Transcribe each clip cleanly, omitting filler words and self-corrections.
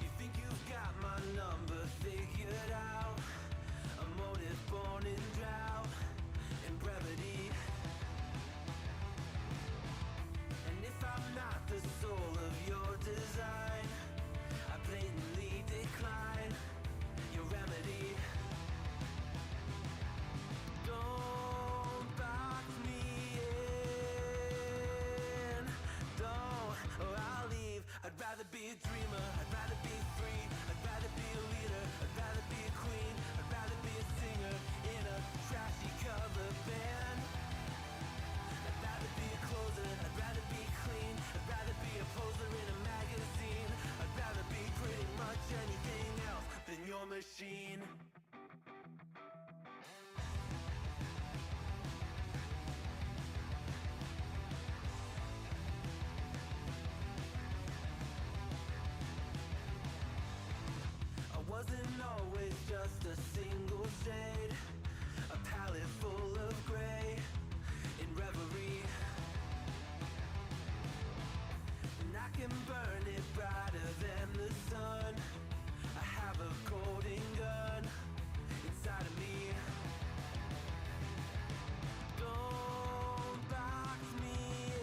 You think you've got my number figured out? A motive born in drought and brevity. And if I'm not the soul of your design, I blatantly decline your remedy. Don't box me in, don't, or I'll leave. I'd rather be a dreamer, I'd rather be free, I'd rather be a leader, I'd rather be a queen, I'd rather be a singer in a trashy cover band. I'd rather be a closer, I'd rather be clean, I'd rather be a poser in a magazine, I'd rather be pretty much anything else than your machine. Wasn't always just a single shade, a palette full of gray in reverie. And I can burn it brighter than the sun. I have a golden gun inside of me. Don't box me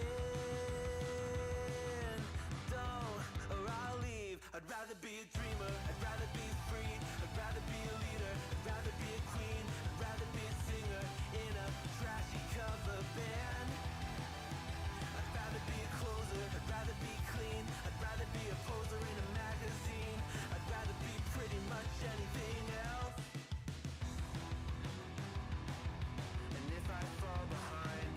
in, don't, or I'll leave. I'd rather be a dreamer, I'd rather be free, I'd rather be a leader, I'd rather be a queen, I'd rather be a singer in a trashy cover band. I'd rather be a closer, I'd rather be clean, I'd rather be a poser in a magazine, I'd rather be pretty much anything else. And if I fall behind,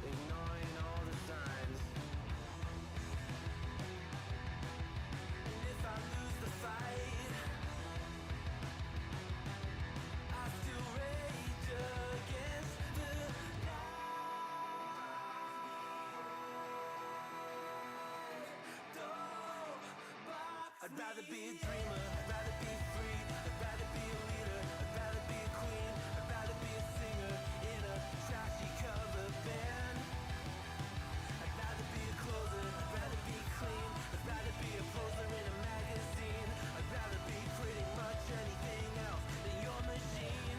ignoring all the signs, if I lose the fight, I still rage against the night. Don't box I'd rather be a dreamer, I'd rather be free, I'd rather be a leader, I'd rather be a queen, I'd rather be a singer in a trashy cover band. I'd rather be a closer, I'd rather be clean, I'd rather be a poser in a magazine, I'd rather be pretty much anything else than your machine.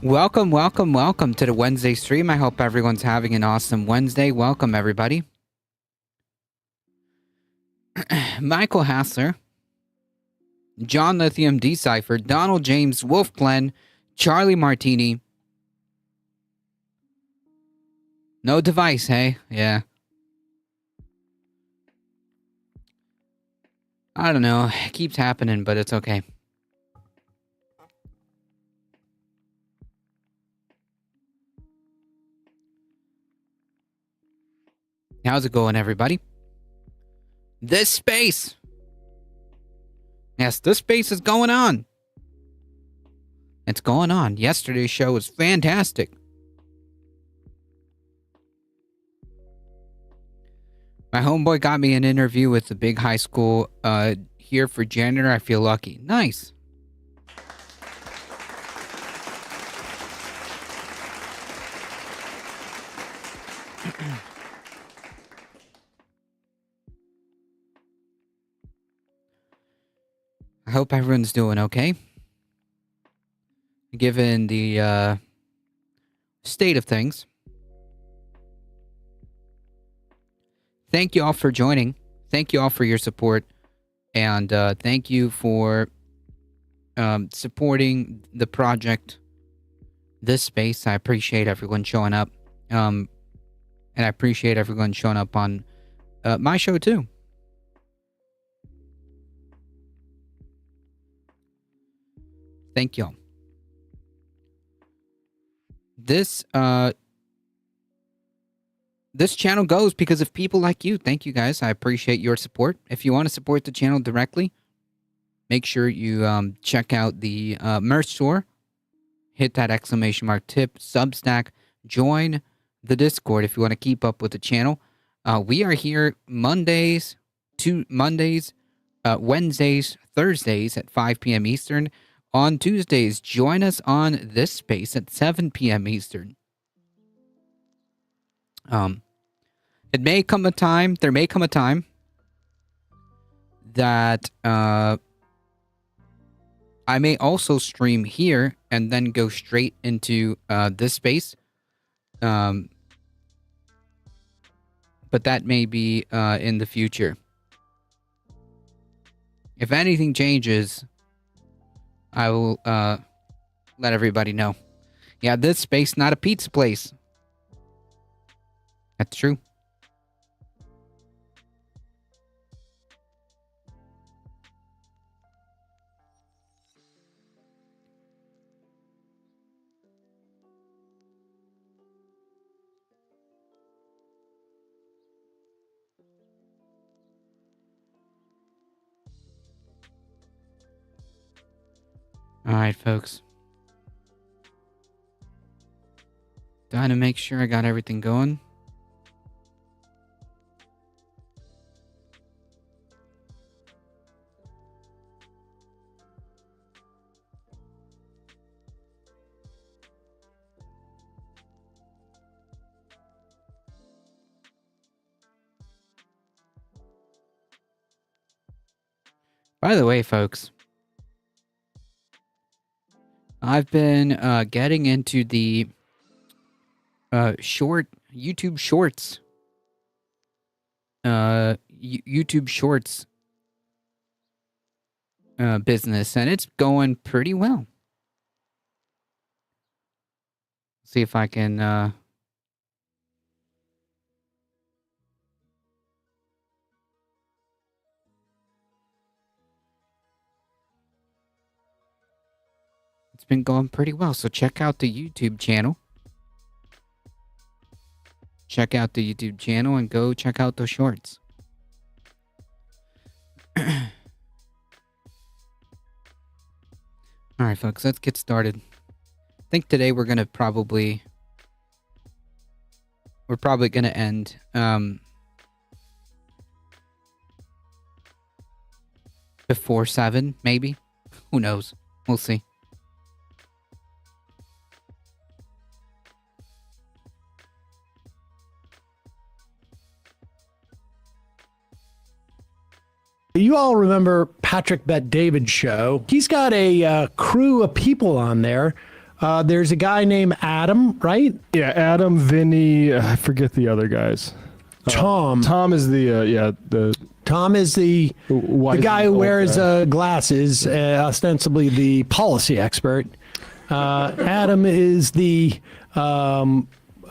Welcome, welcome, welcome to the Wednesday stream. I hope everyone's having an awesome Wednesday. Welcome, everybody. Michael Hassler, John Lithium, Decipher, Donald James, Wolf Glenn, Charlie Martini. No device, hey? Yeah. I don't know. It keeps happening, but it's okay. How's it going, everybody? This space. Yes, this space is going on. It's going on. Yesterday's show was fantastic. My homeboy got me an interview with the big high school here for janitor. I feel lucky. Nice. I hope everyone's doing okay. Given the state of things. Thank you all for joining. Thank you all for your support. And thank you for supporting the project, this space. I appreciate everyone showing up. And I appreciate everyone showing up on my show too. Thank y'all. This channel goes because of people like you. Thank you guys. I appreciate your support. If you want to support the channel directly, make sure you check out the merch store. Hit that exclamation mark tip, Substack, join the Discord if you want to keep up with the channel. We are here Mondays, Wednesdays, Thursdays at 5 p.m. Eastern. On Tuesdays, join us on this space at 7 p.m. Eastern. There may come a time that I may also stream here and then go straight into this space. But that may be in the future. If anything changes, I will let everybody know. Yeah, this space, not a pizza place. That's true. All right, folks. Trying to make sure I got everything going. By the way, folks, I've been getting into the YouTube Shorts. YouTube Shorts business, and it's going pretty well. See if I can it's been going pretty well. So check out the YouTube channel. Check out the YouTube channel and go check out those shorts. All right, folks, let's get started. I think today we're probably going to end before 7, maybe. Who knows? We'll see. You all remember Patrick Bet David's show. He's got a crew of people on there There's a guy named Adam, right? Yeah, Adam, Vinny, I forget the other guys. Tom. Tom is the Tom is the wise guy who old wears guy. glasses, ostensibly the policy expert. Adam is the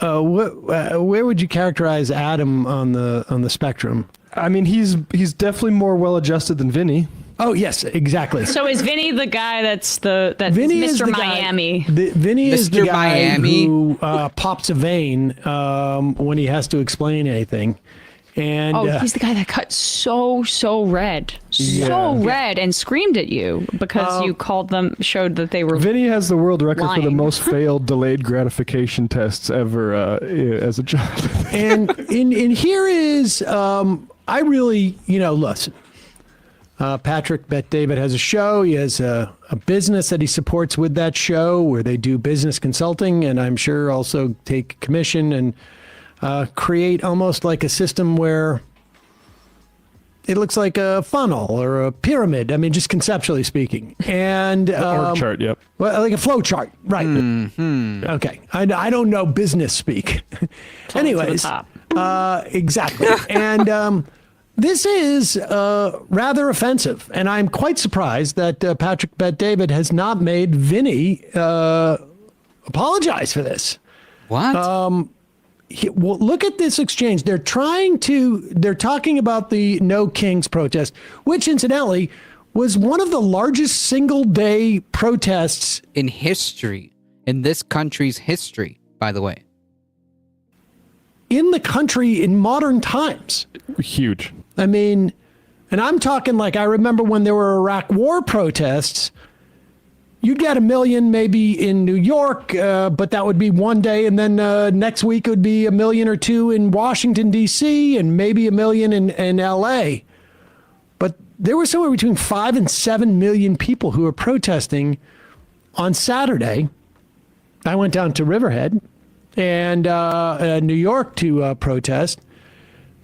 where would you characterize Adam on the spectrum? I mean, he's definitely more well adjusted than Vinny. Oh yes, exactly. So is Vinny the guy that's Vinny is Mr. the guy- Miami? Vinny is the Mr. guy Miami. who pops a vein when he has to explain anything. And Oh, he's the guy that got so red, so red, and screamed at you because you showed that they were. Vinny has the world record for the Lying. most failed delayed gratification tests ever as a job. and in here is I really listen. Patrick Bet David has a show. He has a business that he supports with that show where they do business consulting, and I'm sure also take commission and create almost like a system where it looks like a funnel or a pyramid. I mean, just conceptually speaking, and Org chart, yep. well, like a flow chart, right? Okay, I don't know business speak. Anyways, to the top. exactly, and this is rather offensive, and I'm quite surprised that Patrick Bet David has not made Vinny apologize for this. What? Well, look at this exchange. They're talking about the No Kings protest, which incidentally was one of the largest single day protests in history, in this country's history, by the way. in the country in modern times. Huge. I mean, and I'm talking like I remember when there were Iraq War protests, you'd get 1 million maybe in New York, but that would be one day. And then next week it would be 1 million or 2 in Washington, D.C., and maybe 1 million in L.A. But there were somewhere between 5 and 7 million people who were protesting on Saturday. I went down to Riverhead and New York to protest.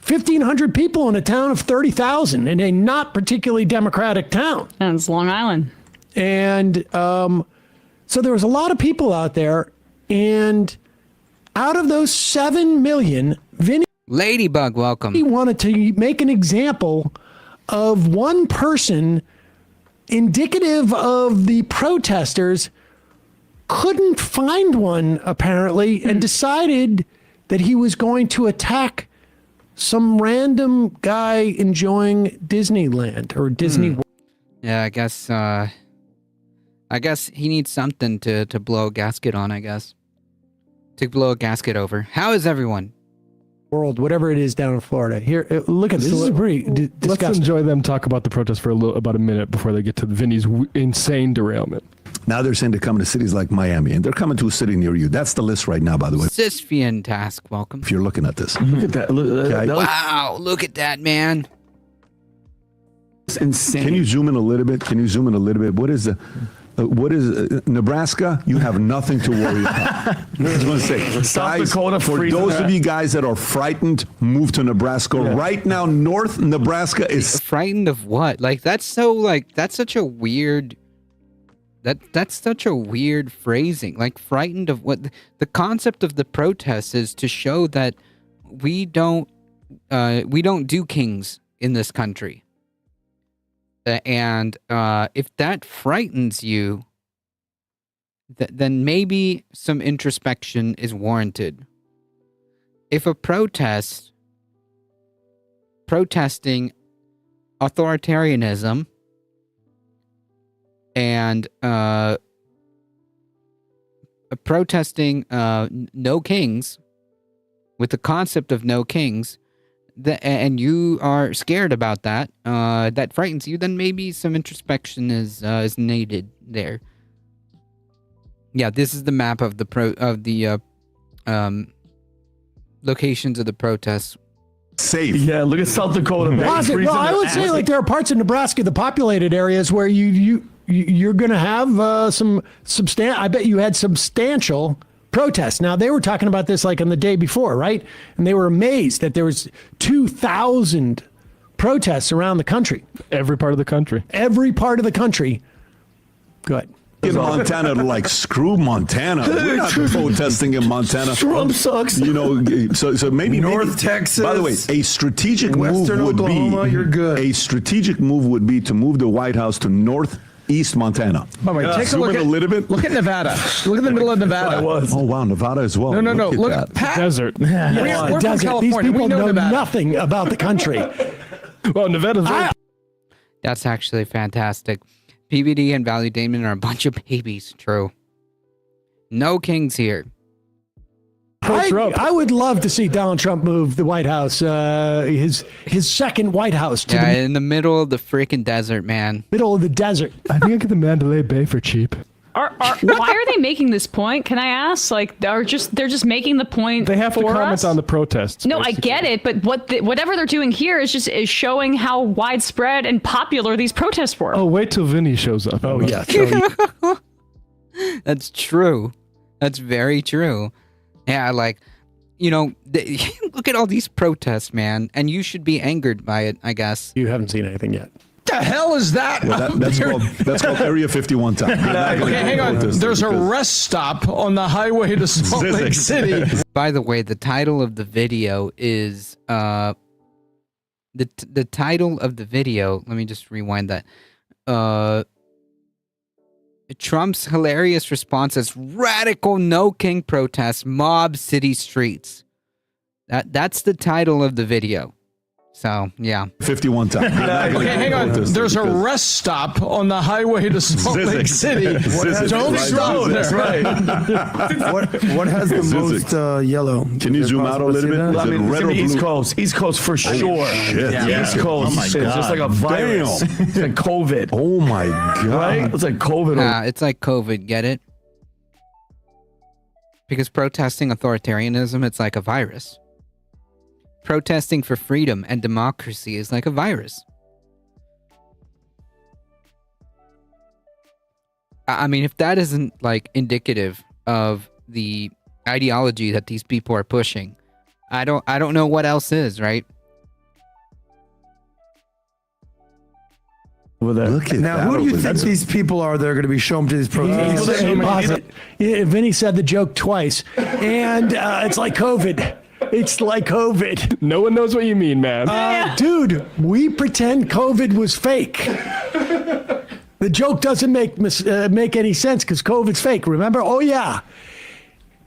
1,500 people in a town of 30,000 in a not particularly democratic town. And it's Long Island. And so there was a lot of people out there. And out of those 7 million, Vinny Ladybug, welcome. wanted to make an example of one person indicative of the protesters, couldn't find one apparently, and decided that he was going to attack some random guy enjoying Disneyland or Disney World. Yeah, I guess he needs something to blow a gasket on, I guess. To blow a gasket over. How is everyone? World, whatever it is down in Florida. Here, look at this. This is pretty Let's disgusting. enjoy them talk about the protest for about a minute before they get to Vinny's insane derailment. Now they're saying they're coming to cities like Miami, and they're coming to a city near you. That's the list right now, by the way, Sisfian Task, welcome. if you're looking at this. Look at that. Look, Okay. that was Wow, look at that, man. insane. Can you zoom in a little bit? What is Nebraska? You have nothing to worry about. I just want to say, South guys, Dakota for freezing those that. of you guys that are frightened, move to Nebraska. Right now, North Nebraska is Frightened of what? That's such a weird that's such a weird phrasing. Like, frightened of what? The concept of the protest is to show that we don't do kings in this country. And if that frightens you, then maybe some introspection is warranted. If a protesting authoritarianism and protesting no kings, with the concept of no kings, and you are scared about that, that frightens you, then maybe some introspection is needed there. Yeah, this is the map of the locations of the protests. safe. Yeah, look at South Dakota. man. Well, Freezing I their would say ass. like there are parts of Nebraska, the populated areas, where you're going to have some I bet you had substantial protests. Now they were talking about this like on the day before, right? And they were amazed that there was 2,000 protests around the country. Every part of the country. Every part of the country. Good. in Montana to like screw Montana. We're not protesting in Montana. Trump sucks. You know, so maybe North Texas. By the way, a strategic Western move would Oklahoma, be you're good. A strategic move would be to move the White House to northeast Montana. By the way, take a Zoom look in at a little bit. Look at Nevada. Look at the middle of Nevada. I was. Oh wow, Nevada as well. No. at Look, that. Pat. Yes, Desert. We're from desert. These California. We people know Nevada. nothing about the country. Well, Nevada's very That's actually fantastic. PBD and Valley Damon are a bunch of babies. True. No kings here. pro-Trump. I would love to see Donald Trump move the White House, his second White House, to Yeah, the in the middle of the freaking desert, man. middle of the desert. I think I get the Mandalay Bay for cheap. Why are they making this point? Can I ask? Like, they're just making the point. They have to for comment us? on the protests. No, I basically. get it, but whatever they're doing here is showing how widespread and popular these protests were. Oh, wait till Vinny shows up. Oh yeah, That's true. That's very true. Yeah, like, you know, look at all these protests, man, and you should be angered by it, I guess. you haven't seen anything yet. The hell is that? Well, that's called Area 51 time. Okay, hang on. There's a rest stop on the highway to Salt Lake City. By the way, the title of the video is the title of the video. Let me just rewind that. Trump's hilarious response as radical no king protests mob city streets. That's the title of the video. So yeah. 51 time. Okay, hang on. There's a rest stop on the highway to Salt Lake City. Don't stop there. right. What has the Zizek. most yellow? Can you Is it zoom out a possible to little see bit? that? Is I it mean, it's red gonna or be East blue? Coast. East Coast for sure. shit. East Coast. It's just like a virus. It's like COVID. Oh my God. Right? It's like COVID. It's like COVID, get it? Because protesting authoritarianism, it's like a virus. Protesting for freedom and democracy is like a virus. I mean, if that isn't like indicative of the ideology that these people are pushing, I don't know what else is, right? Over there. Look at Now, that who do you over think there. these people are that are going to be shown to these protests? Vinny said the joke twice, and it's like COVID. It's like COVID. No one knows what you mean, man. Dude, we pretend COVID was fake. The joke doesn't make any sense because COVID's fake, remember? Oh, yeah.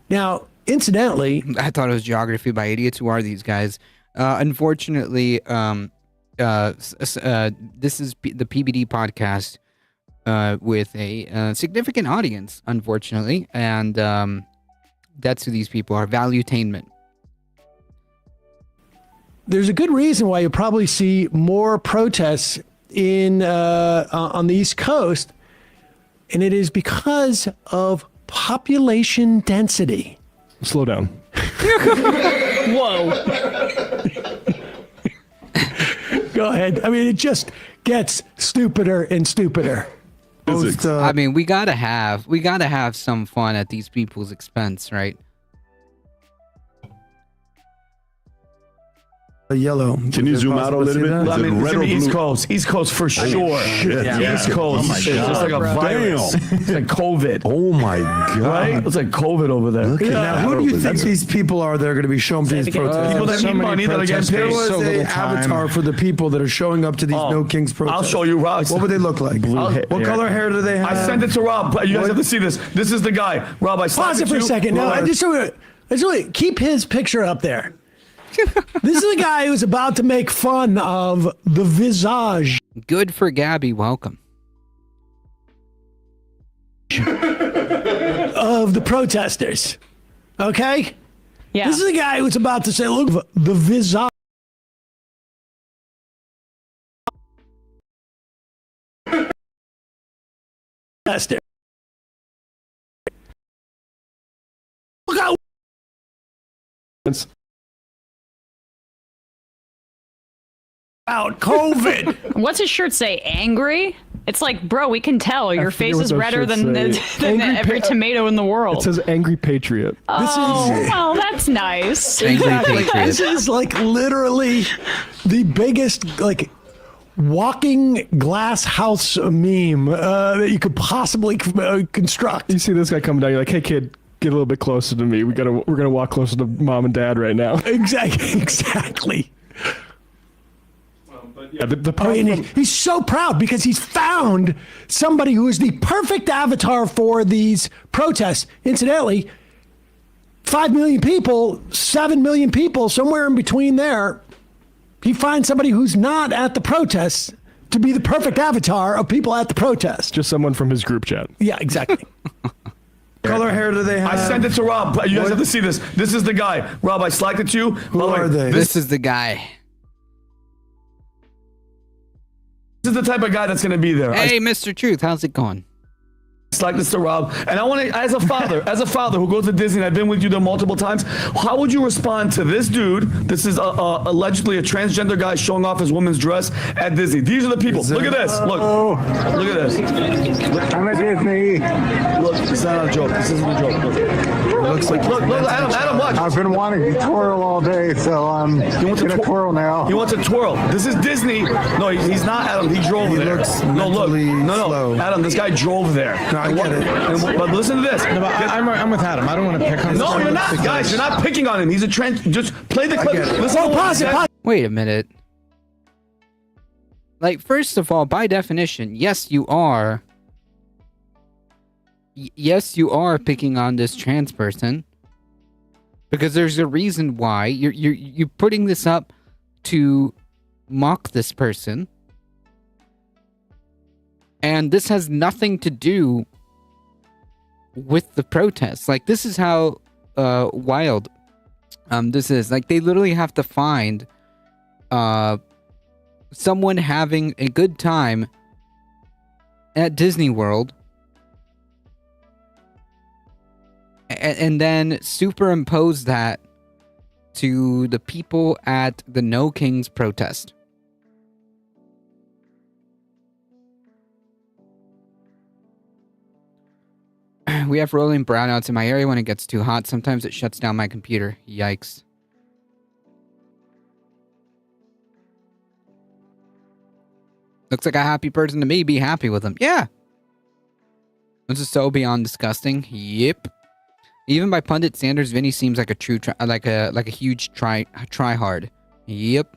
Now, incidentally, I thought it was Geography by Idiots. Who are these guys? Unfortunately, this is the PBD podcast with a significant audience, unfortunately, and that's who these people are. Valuetainment. there's a good reason why you'll probably see more protests in on the East Coast, and it is because of population density. Slow down. Whoa. Go ahead. I mean, it just gets stupider and stupider. Physics. I mean, we gotta have some fun at these people's expense, right? Yellow. Can you zoom out a little bit? I Is it mean, it's red gonna or be East blue? Coast. East Coast for sure. shit. Yeah. East Coast. Oh my It's just like a God. virus. Damn. It's like COVID. Oh my God. Right? It's like COVID over there. Look at Now, that who do you over think there. these people are that are going to be shown to these it again. protests? People that So need many money that are getting protesters, paid. There was so a little time. avatar for the people that are showing up to these No Kings protests. I'll show you, Rob. What would they look like? What color hair do they have? I sent it to Rob. You guys have to see this. This is the guy. Rob, I sent Pause it for a to you. second. No, I Rob, just really keep his picture up there. This is the guy who's about to make fun of the visage Good for Gabby. Welcome. of the protesters. Okay? Yeah. This is the guy who's about to say, look, the visage. Protester. Look how out COVID. What's his shirt say? Angry? It's like, bro, we can tell your forget face what is those redder shirts than say. Angry every tomato in the world. It says Angry Patriot. Oh, well, that's nice. Angry This Patriots. is like literally the biggest, like, walking glass house meme that you could possibly construct. You see this guy coming down, you're like, hey kid, get a little bit closer to me. We're gonna walk closer to mom and dad right now. Exactly. Yeah, the I mean, problem, he's so proud because he's found somebody who is the perfect avatar for these protests. Incidentally, 5 million people, 7 million people, somewhere in between there. He finds somebody who's not at the protests to be the perfect avatar of people at the protest. just someone from his group chat. Yeah, exactly. color hair do they have? I sent it to Rob. You guys have to see this. This is the guy. Rob, I slacked it to you. Who are they? This is the guy. This is the type of guy that's going to be there. Hey, Mr. Truth, how's it going? Like this to Rob, and I want to, as a father who goes to Disney, and I've been with you there multiple times. How would you respond to this dude? This is allegedly a transgender guy showing off his woman's dress at Disney. These are the people. Look at this. Look at this. I'm at Disney. Look, it's not a joke. This isn't a joke. Look. It looks like Look, Adam, watch. I've been wanting to twirl all day, so I'm gonna twirl now. He wants to twirl. This is Disney. No, he's not Adam. He drove there. looks No, look. mentally No, slow. Adam, this guy drove there. No, I get it. But listen to this. No, but I'm with Adam. I don't want to pick on No, this you're guy not, because- guys. You're not picking on him. He's a trans. Just play the clip. get it. Listen to what he said. Wait a minute. Like, first of all, by definition, yes, you are. Yes, you are picking on this trans person. Because there's a reason why you're putting this up to mock this person. And this has nothing to do with the protests. Like, this is how wild this is. Like, they literally have to find someone having a good time at Disney World and then superimpose that to the people at the No Kings protest. We have rolling brownouts in my area when it gets too hot. Sometimes it shuts down my computer. Yikes. Looks like a happy person to me. Be happy with him. Yeah. This is so beyond disgusting. Yep. Even by pundit Sanders, Vinny seems like a true, like a huge try hard. Yep.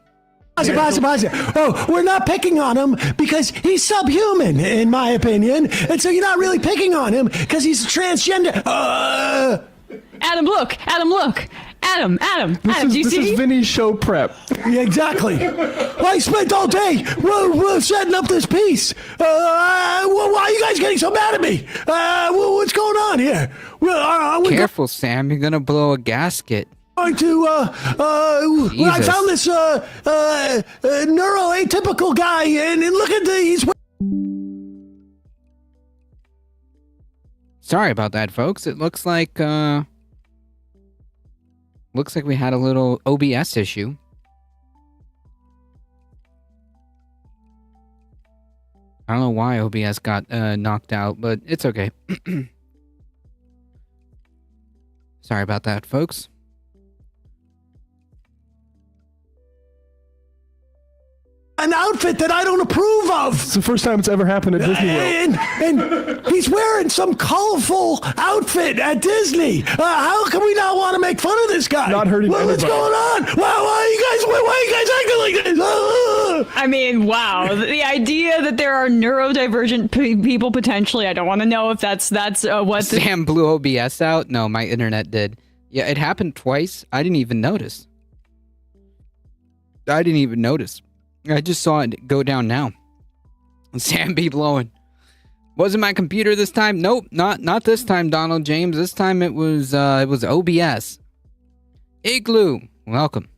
Oh, we're not picking on him because he's subhuman, in my opinion. And so you're not really picking on him because he's a transgender. Adam, look. Adam, do you This see? is Vinny's show prep. Yeah, exactly. I spent all day setting up this piece. Why are you guys getting so mad at me? What's going on here? Are we Careful, Sam. You're gonna blow a gasket. going to I Jesus. found this neuroatypical guy and look at these. Sorry about that, folks. It looks like we had a little OBS issue. I don't know why OBS got knocked out, but it's okay. Sorry about that, folks. An outfit that I don't approve of. It's the first time it's ever happened at Disney World. And he's wearing some colorful outfit at Disney. How can we not want to make fun of this guy? Not hurting What's anybody. going on? Why are you guys acting like this? I mean, wow. The idea that there are neurodivergent people potentially, I don't want to know if that's what the... Sam blew OBS out? No, my internet did. Yeah, it happened twice. I didn't even notice. I just saw it go down now. Sam be blowing. Wasn't my computer this time? Nope, not this time, Donald James. This time it was OBS. Igloo, welcome.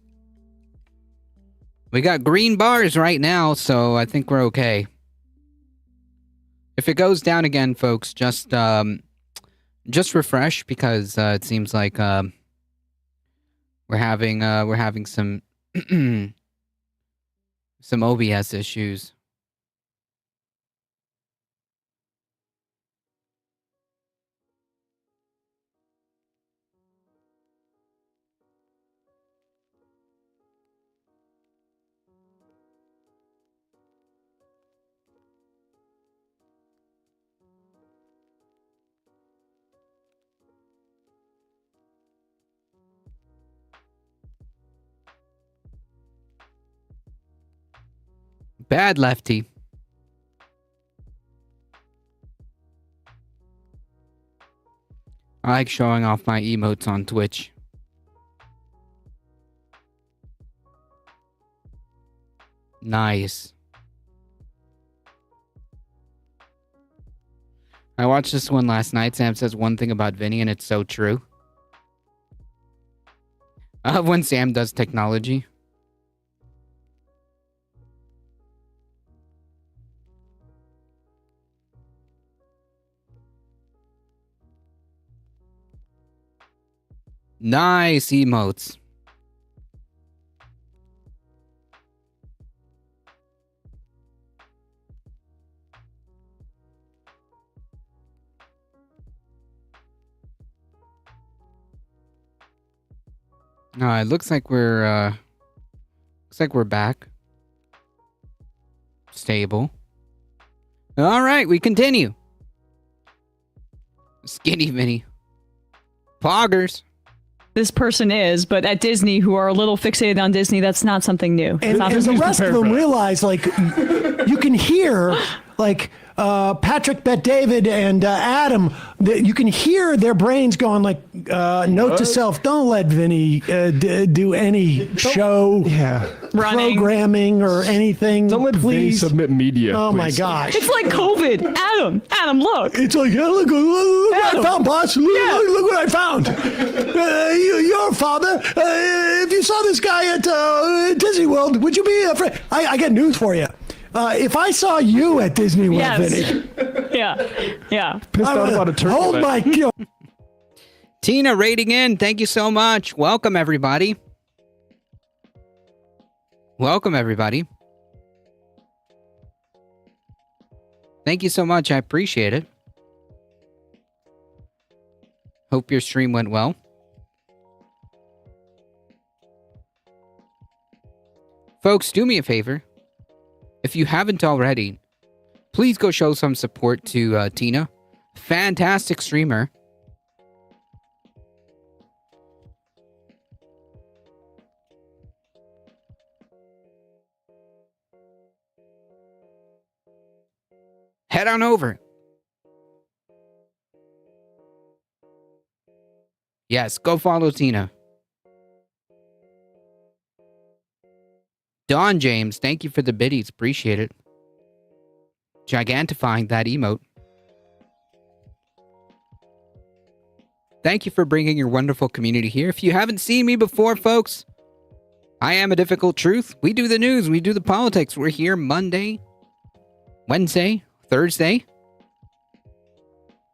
We got green bars right now, so I think we're okay. If it goes down again, folks, just refresh because it seems like we're having some some OBS issues. Bad lefty. I like showing off my emotes on Twitch. Nice. I watched this one last night. Sam says one thing about Vinny, and it's so true. I love when Sam does technology. Nice emotes. It looks like we're back. Stable. All right, we continue. Skinny Vinny. Poggers. This person is, but at Disney, who are a little fixated on Disney, that's not something new. And the rest of them realize, like, you can hear, like, Patrick, Bet David, and Adam, you can hear their brains going, like, note to self, don't let Vinny do any show programming or anything. Don't let Vinny submit media. Oh, please. my gosh. It's like COVID. Adam, look. It's like, yeah, look what I found, boss. Look what I found. Your father, if you saw this guy at Disney World, would you be afraid? I got news for you. If I saw you at Disney World, Vinny. Yeah. Pissed out about a turkey. Hold my... Tina rating in. Thank you so much. Welcome, everybody. Welcome, everybody. Thank you so much. I appreciate it. Hope your stream went well. Folks, do me a favor. If you haven't already, please go show some support to Tina. Fantastic streamer. Head on over. Yes, go follow Tina. Don James, thank you for the biddies. Appreciate it. Gigantifying that emote. Thank you for bringing your wonderful community here. If you haven't seen me before, folks, I am A Difficult Truth. We do the news. We do the politics. We're here Monday, Wednesday, Thursday,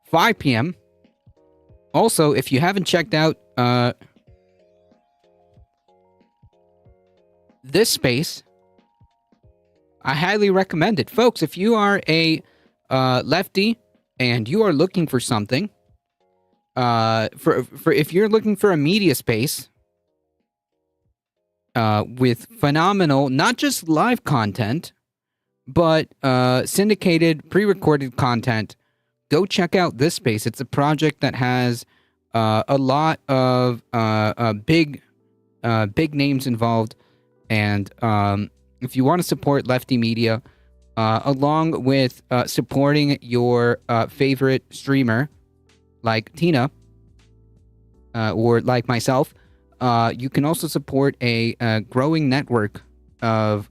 5 p.m. Also, if you haven't checked out this space, I highly recommend it. Folks, if you are a lefty and you are looking for something, if you're looking for a media space with phenomenal, not just live content, but syndicated, pre-recorded content, go check out this space. It's a project that has a lot of big names involved. And if you want to support Lefty Media, along with supporting your favorite streamer, like Tina, or like myself, you can also support a growing network of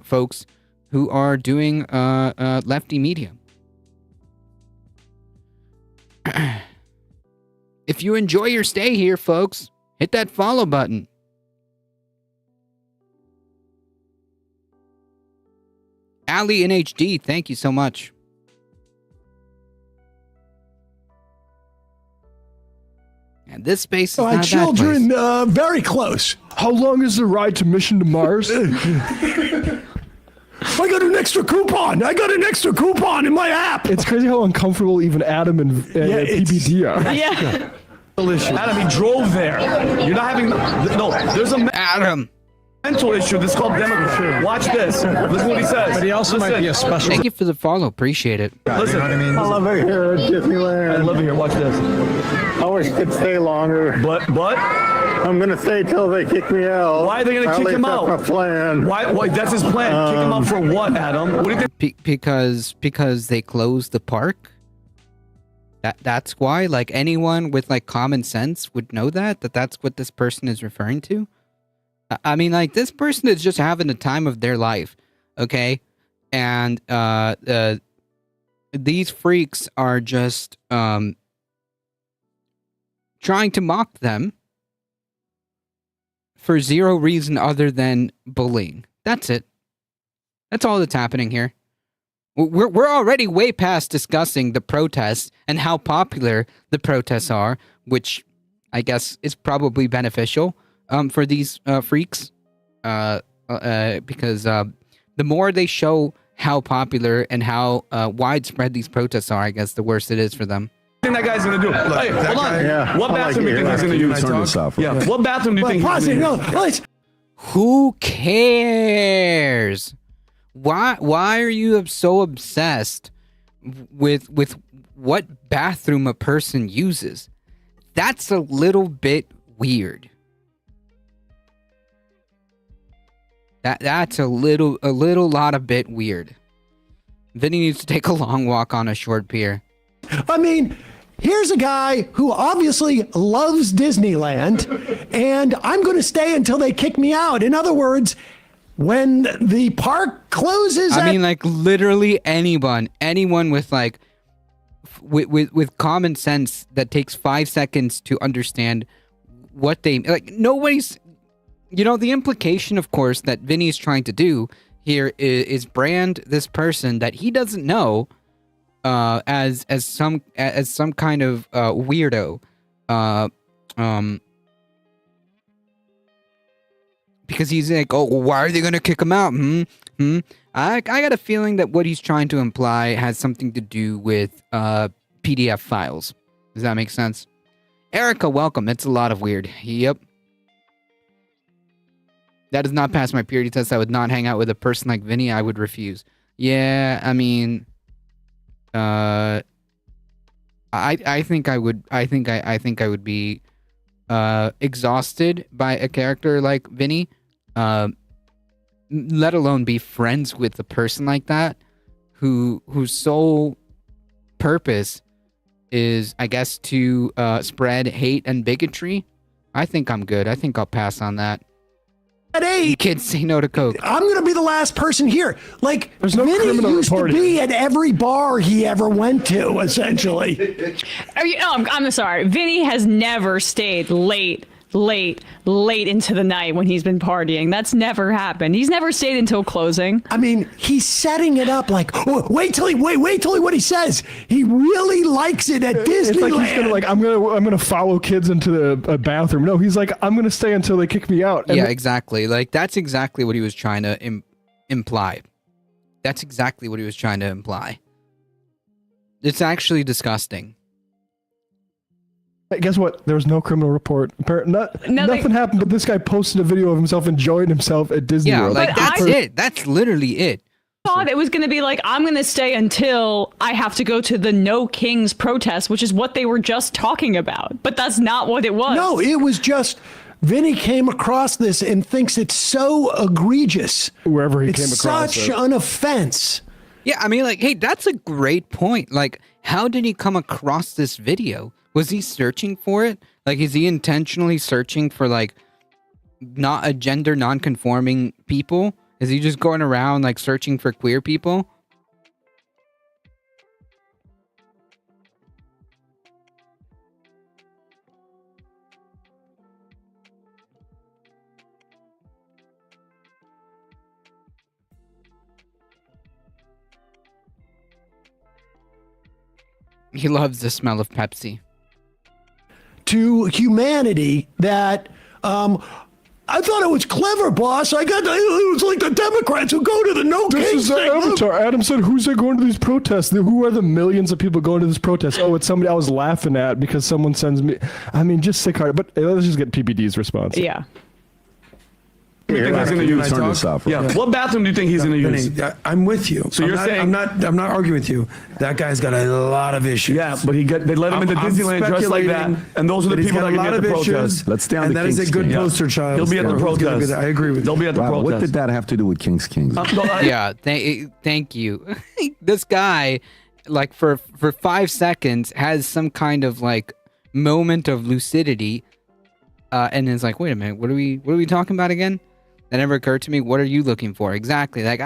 folks who are doing Lefty Media. If you enjoy your stay here, folks, hit that follow button. Ali in HD, thank you so much. And this space is not a bad children, place. Very close. How long is the ride to Mission to Mars? I got an extra coupon. In my app. It's crazy how uncomfortable even Adam and PBD are. Yeah. Adam, he drove there. You're not having... No, there's a... Adam. mental issue. This is called Democrat. Watch this. Listen what he says. But he also might be a special. Thank you for the follow. Appreciate it. Listen. I love it here at Disneyland. I love it here. Watch this. I wish I could stay longer. But I'm going to stay till they kick me out. why are they going to At kick least him that's out? my plan. Why? That's his plan. Kick him out for what, Adam? What do you think? Because they closed the park. That's why. Like anyone with like common sense would know that's what this person is referring to. I mean, like this person is just having the time of their life, okay? And these freaks are just trying to mock them for zero reason other than bullying. That's it. That's all that's happening here. We're already way past discussing the protests and how popular the protests are, which I guess is probably beneficial for these freaks, because the more they show how popular and how widespread these protests are, I guess the worse it is for them. What do you think that guy's going to do? Hey, hold on. Yeah. What bathroom do you think he's going to use? Turn this off. Yeah. What bathroom do you think he's going to use? Who cares? Why are you so obsessed with what bathroom a person uses? That's a little bit weird. That's a bit weird. Vinny needs to take a long walk on a short pier. I mean, here's a guy who obviously loves Disneyland, and I'm going to stay until they kick me out. In other words, when the park closes, I mean, like literally anyone with like with common sense that takes 5 seconds to understand what they like. Nobody's, the implication, of course, that Vinny's trying to do here is brand this person that he doesn't know as some kind of weirdo, because he's like, oh, why are they gonna kick him out? I got a feeling that what he's trying to imply has something to do with PDF files. Does that make sense? Erica, welcome. That's a lot of weird. Yep. That does not pass my purity test. I would not hang out with a person like Vinny. I would refuse. Yeah, I mean, I think I would. I think I would be exhausted by a character like Vinny. Let alone be friends with a person like that, whose sole purpose is, I guess, to spread hate and bigotry. I think I'm good. I think I'll pass on that. at 8, kids say no to Coke. I'm going to be the last person here. Like, There's no Vinny criminal used to reporting. be at every bar he ever went to, essentially. I'm sorry. Vinny has never stayed late into the night when he's been partying. That's never happened. He's never stayed until closing. I mean, he's setting it up like, oh, wait till what he says. He really likes it at Disneyland. It's like he's gonna I'm gonna follow kids into the bathroom. No, he's like, I'm gonna stay until they kick me out. And Yeah, exactly. Like, that's exactly what he was trying to imply. That's exactly what he was trying to imply. It's actually disgusting. Guess what? There was no criminal report. Nothing happened, but this guy posted a video of himself enjoying himself at Disney Yeah, World. like, that's it. That's literally it. Thought it was going to be like, I'm going to stay until I have to go to the No Kings protest, which is what they were just talking about. But that's not what it was. No, it was just Vinny came across this and thinks it's so egregious. Wherever he It's came across such it. an offense. Yeah, I mean, like, hey, that's a great point. Like, how did he come across this video? Was he searching for it? Like, is he intentionally searching for, like, not a gender non-conforming people? Is he just going around, like, searching for queer people? He loves the smell of Pepsi. To humanity that I thought it was clever, boss. It was like the Democrats who go to the No This Kings is the thing. avatar. Adam said, who's there going to these protests? Who are the millions of people going to this protest? Oh, it's somebody I was laughing at because someone sends me. I mean, just sick heart. But let's just get PPD's response. Yeah. do you think he's going to use? Turn this off. Yeah. What bathroom do you think he's going to use? Vinny, I'm with you. So you're saying I'm not arguing with you. That guy's got a lot of issues. Yeah, but they let him into I'm Disneyland dressed like that, speculating and those are the that he's people got that a are lot going to of get the protest. issues. Let's stay on and the that is a King's good King. poster child. He'll be at the Who's gonna protest. be there. I agree with They'll you. be at the Rob, protest. what did that have to do with King's Kings? Yeah, thank you. This guy, like for 5 seconds, has some kind of like moment of lucidity, and is like, wait a minute, what are we talking about again? That never occurred to me. What are you looking for exactly? Like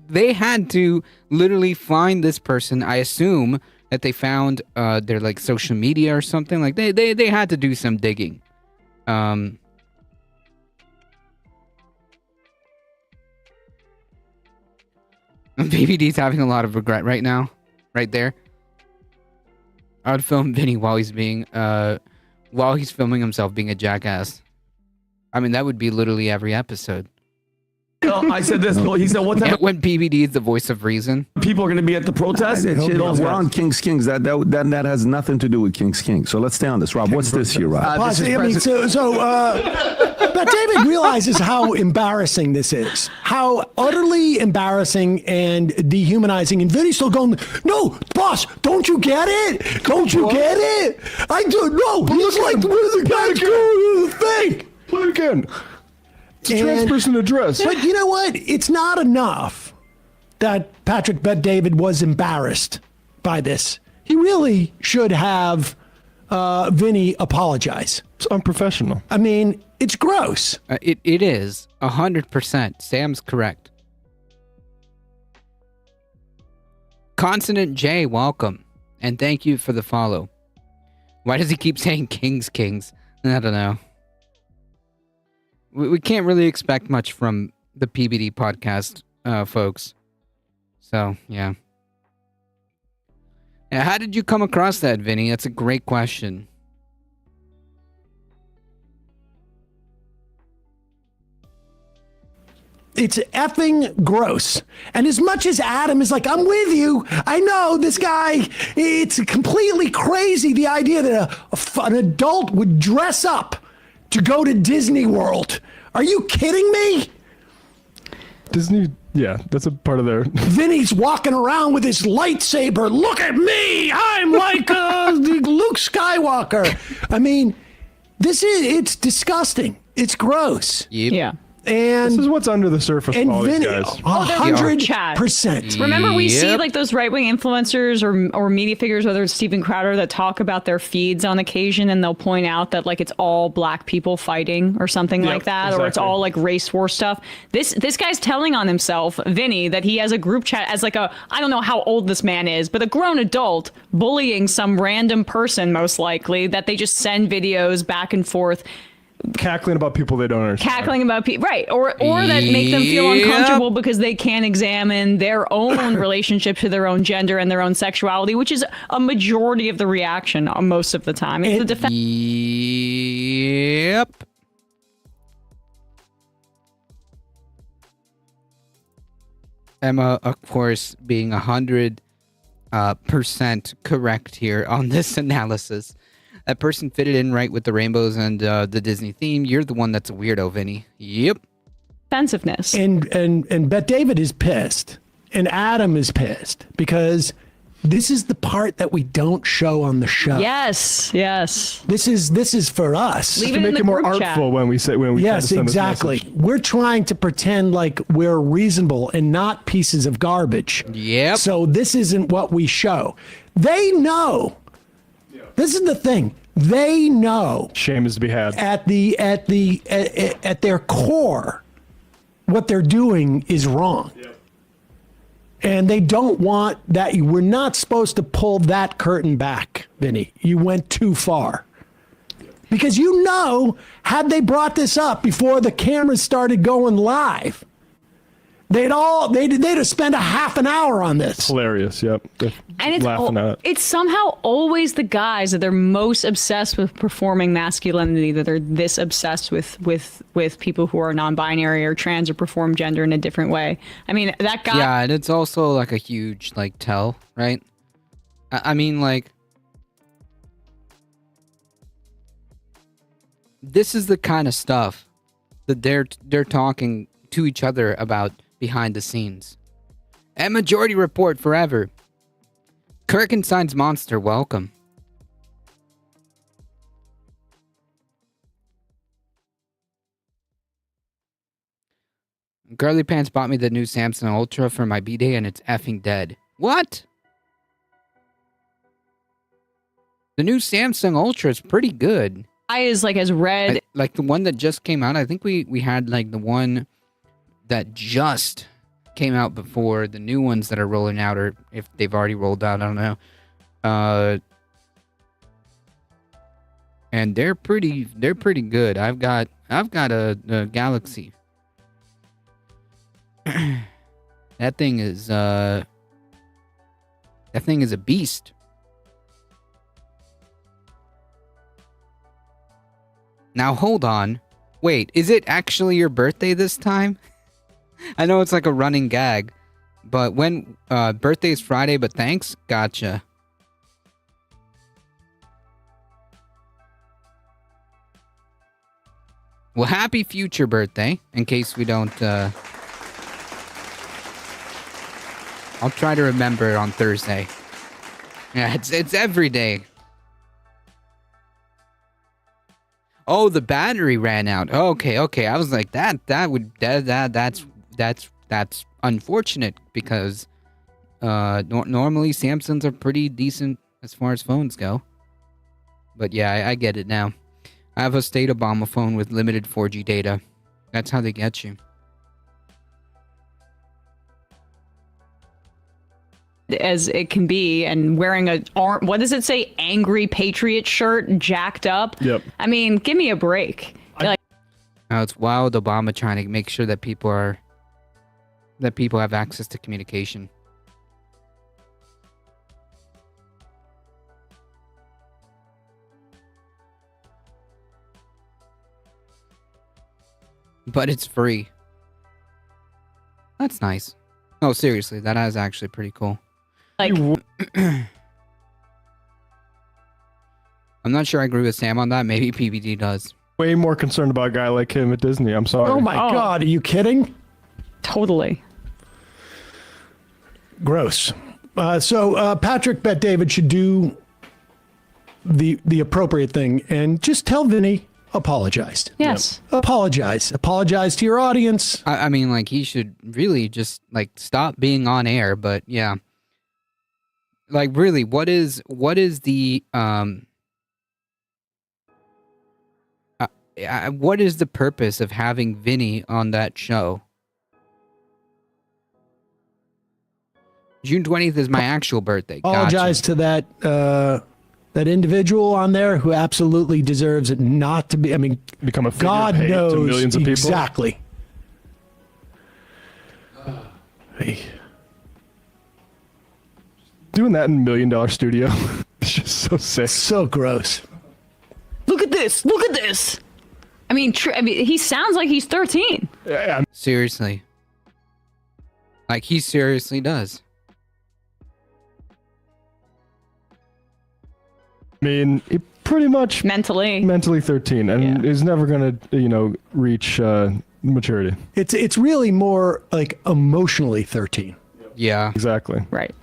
they had to literally find this person. I assume that they found their like social media or something. Like they had to do some digging. BBD's having a lot of regret right now, right there. I would film Vinny while he's filming himself being a jackass. I mean, that would be literally every episode. I said this. He said, "What time when BBD is the voice of reason? People are going to be at the protest?" We're on King's Kings. That has nothing to do with King's Kings. So let's stay on this. Rob, what's this here, Rob? But David realizes how embarrassing this is, how utterly embarrassing and dehumanizing. And Vinny's still going, "No, boss, don't you get it? Don't you get it? I do. No, he's like, where's the guy going to the thing? Play it again. It's a trans person address. But you know what? It's not enough that Patrick Bet David was embarrassed by this. He really should have Vinny apologize. It's unprofessional. I mean, it's gross. It is 100%. Sam's correct. Consonant J, welcome, and thank you for the follow. Why does he keep saying King's Kings? I don't know. We can't really expect much from the PBD podcast, folks. So, yeah. How did you come across that, Vinny? That's a great question. It's effing gross. And as much as Adam is like, I'm with you. I know this guy, it's completely crazy. The idea that an adult would dress up to go to Disney World. Are you kidding me? Disney, yeah, that's a part of their... Vinny's walking around with his lightsaber. Look at me. I'm like Luke Skywalker. I mean, it's disgusting. It's gross. Yep. Yeah. And this is what's under the surface of all these Vinny, guys. 100%. Remember, we see Yep. like those right-wing influencers or media figures, whether it's Steven Crowder, that talk about their feeds on occasion, and they'll point out that like it's all black people fighting or something like that, or it's all like race war stuff. This guy's telling on himself, Vinny, that he has a group chat as like I don't know how old this man is, but a grown adult bullying some random person, most likely, that they just send videos back and forth. Cackling about people they don't understand. Cackling about people, right? Or that make them feel uncomfortable because they can't examine their own relationship to their own gender and their own sexuality, which is a majority of the reaction most of the time. It's the defense. Yep. Emma, of course, being 100% correct here on this analysis. That person fitted in right with the rainbows and the Disney theme. You're the one that's a weirdo, Vinny. Yep. Defensiveness. And Bet David is pissed. And Adam is pissed because this is the part that we don't show on the show. Yes. This is for us. Leave to it in make the it more group chat. artful when we try to Yes, send this exactly. message. We're trying to pretend like we're reasonable and not pieces of garbage. Yep. So this isn't what we show. They know. This is the thing. They know Shame is to be had. at their core what they're doing is wrong. And they don't want that. We're not supposed to pull that curtain back, Vinny. You went too far. Because had they brought this up before the cameras started going live, they'd have spent a half an hour on this. Hilarious, yep. They're And laughing at it. it's somehow always the guys that they're most obsessed with performing masculinity, that are this obsessed with people who are non-binary or trans or perform gender in a different way. I mean, that guy. Yeah, and it's also like a huge like tell, right? I mean, like, this is the kind of stuff that they're talking to each other about behind the scenes. And Majority Report forever. Kirkenstein's Monster, welcome. Girly Pants bought me the new Samsung Ultra for my B-Day and it's effing dead. What? The new Samsung Ultra is pretty good. Is like as red. Like the one that just came out. I think we had like the one that just came out before the new ones that are rolling out, or if they've already rolled out, I don't know. And they're pretty good. I've got a Galaxy. That thing is a beast. Now hold on. Wait, is it actually your birthday this time? I know it's like a running gag, but when birthday's Friday, but thanks? Gotcha. Well, happy future birthday, in case we don't I'll try to remember on Thursday. Yeah, it's every day. Oh, the battery ran out. Okay. I was like, that's unfortunate because normally Samsungs are pretty decent as far as phones go. But yeah, I get it now. I have a State Obama phone with limited 4G data. That's how they get you. As it can be, and wearing what does it say, angry patriot shirt, jacked up. Yep. I mean, give me a break. Like, It's wild Obama trying to make sure that people have access to communication. But it's free. That's nice. No, seriously, that is actually pretty cool. like I'm not sure I agree with Sam on that. Maybe PBD does. Way more concerned about a guy like him at Disney. I'm sorry. Oh my God, are you kidding? totally. Gross. So Patrick Bet David should do the appropriate thing and just tell Vinny apologized. Yes. Apologize to your audience. I mean, like, he should really just, like, stop being on air, but yeah. Like, really, what is the, what is the purpose of having Vinny on that show? June 20th is my actual birthday. Apologize to that individual on there who absolutely deserves it not to be. I mean, become a God figurehead knows to millions of people. exactly. Hey. Doing that in $1 Million Studio. It's just so sick. So gross. Look at this. Look at this. I mean, he sounds like he's 13. Seriously. Like, he seriously does. I mean, he pretty much mentally 13, and is never gonna, reach maturity. It's really more like emotionally 13. Yeah. Exactly. Right.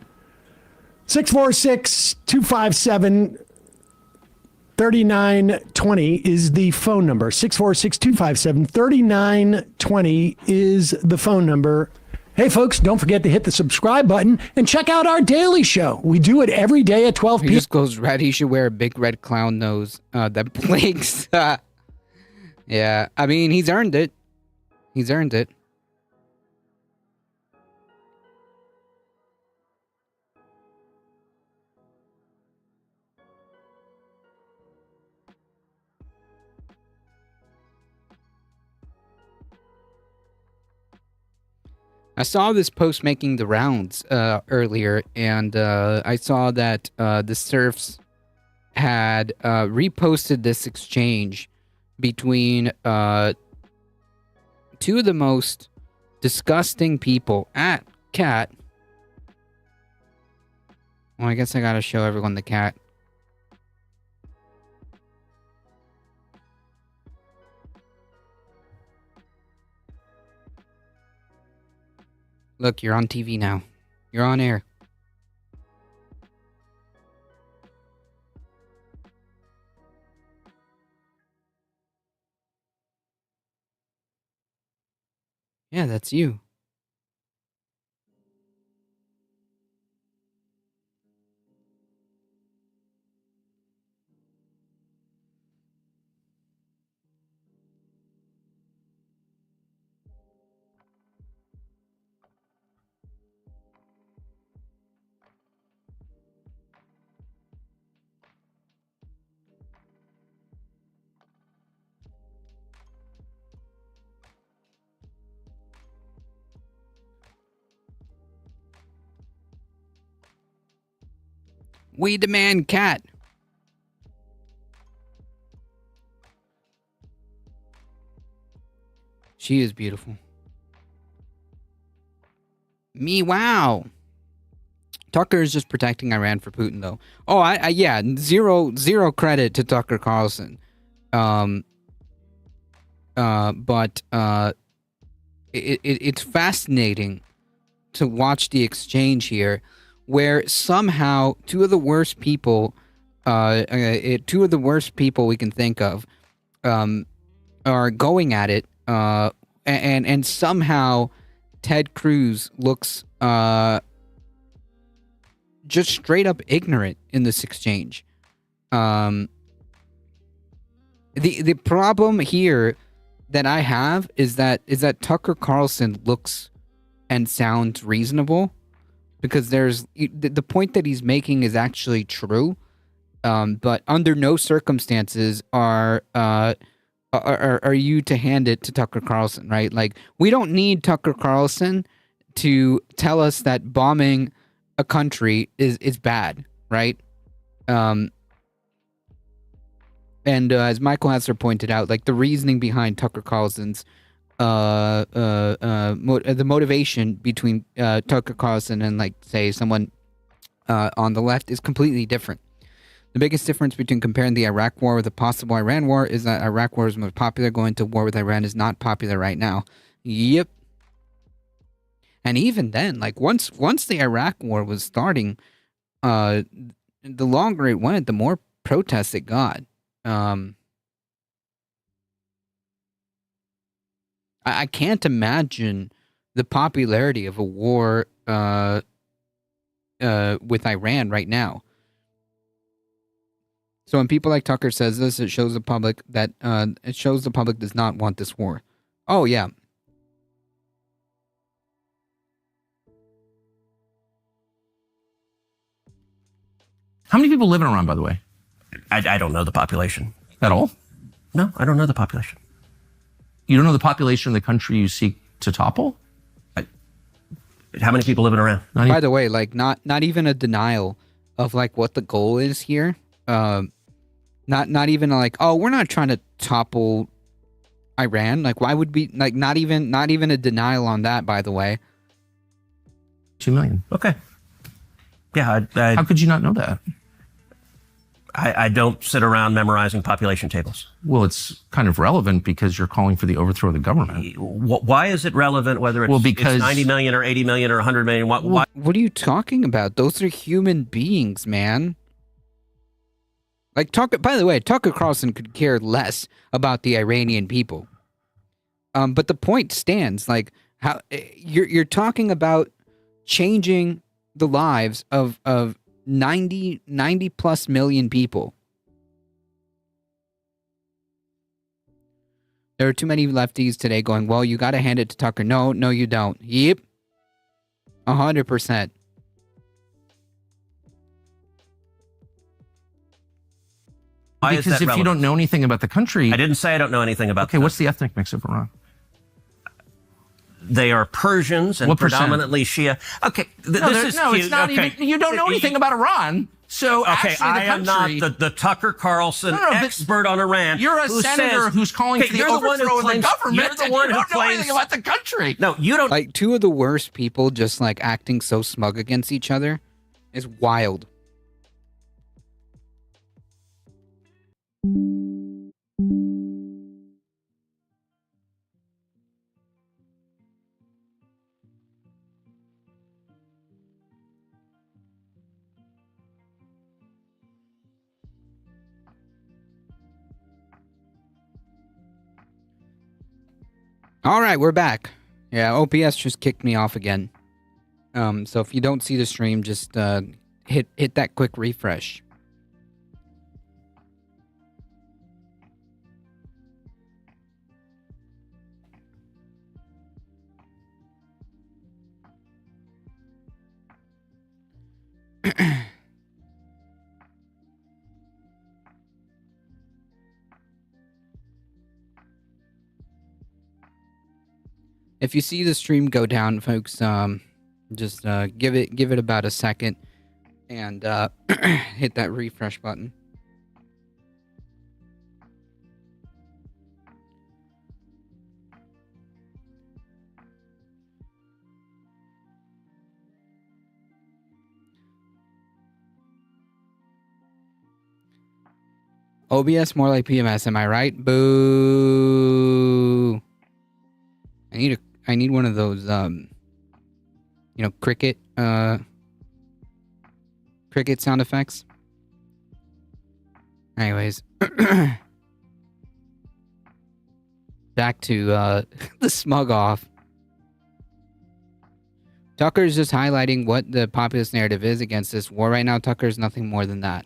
646-257-3920 is the phone number. 646-257-3920 is the phone number. Hey, folks, don't forget to hit the subscribe button and check out our daily show. We do it every day at 12 He p.m. just goes red. He should wear a big red clown nose that blinks. Yeah, I mean, he's earned it. He's earned it. I saw this post making the rounds earlier, and I saw that the Surfs had reposted this exchange between two of the most disgusting people at Cat. Well, I guess I gotta show everyone the cat. Look, you're on TV now. You're on air. Yeah, that's you. We demand cat. She is beautiful. Me wow. Tucker is just protecting Iran for Putin, though. Oh, yeah, zero credit to Tucker Carlson. But it's fascinating to watch the exchange here, where somehow two of the worst people we can think of, are going at it, and somehow Ted Cruz looks just straight up ignorant in this exchange. The problem here that I have is that Tucker Carlson looks and sounds reasonable, because there's the point that he's making is actually true, but under no circumstances are you to hand it to Tucker Carlson, right? Like, we don't need Tucker Carlson to tell us that bombing a country is bad, right? And as Michael Hasler pointed out, like, the reasoning behind Tucker Carlson's the motivation between Tucker Carlson and, like, say, someone on the left is completely different. The biggest difference between comparing the Iraq War with the possible Iran War is that Iraq War is most popular. Going to war with Iran is not popular right now. Yep. And even then, like, once the Iraq War was starting, the longer it went, the more protests it got. I can't imagine the popularity of a war with Iran right now. So when people like Tucker says this, it shows the public that does not want this war. Oh yeah. How many people live in Iran, by the way? I don't know the population. At all? No, I don't know the population. You don't know the population of the country you seek to topple? How many people live in Iran? By the way, like, not even a denial of, like, what the goal is here. Not even like, oh, we're not trying to topple Iran. Like, why would be, like, not even a denial on that, by the way. 2 million. Okay. Yeah. How could you not know that? I don't sit around memorizing population tables. Well, it's kind of relevant because you're calling for the overthrow of the government. Why is it relevant whether it's, because it's 90 million or 80 million or 100 million? Why? What are you talking about? Those are human beings, man. Like, by the way, Tucker Carlson could care less about the Iranian people. But the point stands. Like, how you're talking about changing the lives of 90 plus million people. There are too many lefties today going, well, you got to hand it to Tucker. No, you don't. Yep. 100%. Because if you don't know anything about the country... I didn't say I don't know anything about Okay, what's the ethnic mix of Iran? They are Persians and predominantly Shia. Okay, it's not even... You don't know anything about Iran. So okay, actually, I am not the Tucker Carlson expert on Iran. You're a senator who's calling for the overthrow of the government. You're the one who don't know anything about the country. No, you don't. Like, two of the worst people just, like, acting so smug against each other is wild. All right, we're back. Yeah, OPS just kicked me off again. So if you don't see the stream, just hit that quick refresh. If you see the stream go down, folks, just give it about a second and hit that refresh button. OBS more like PMS, am I right? Boo. I need one of those cricket sound effects. Anyways, back to the smug off. Tucker is just highlighting what the populist narrative is against this war right now. Tucker is nothing more than that.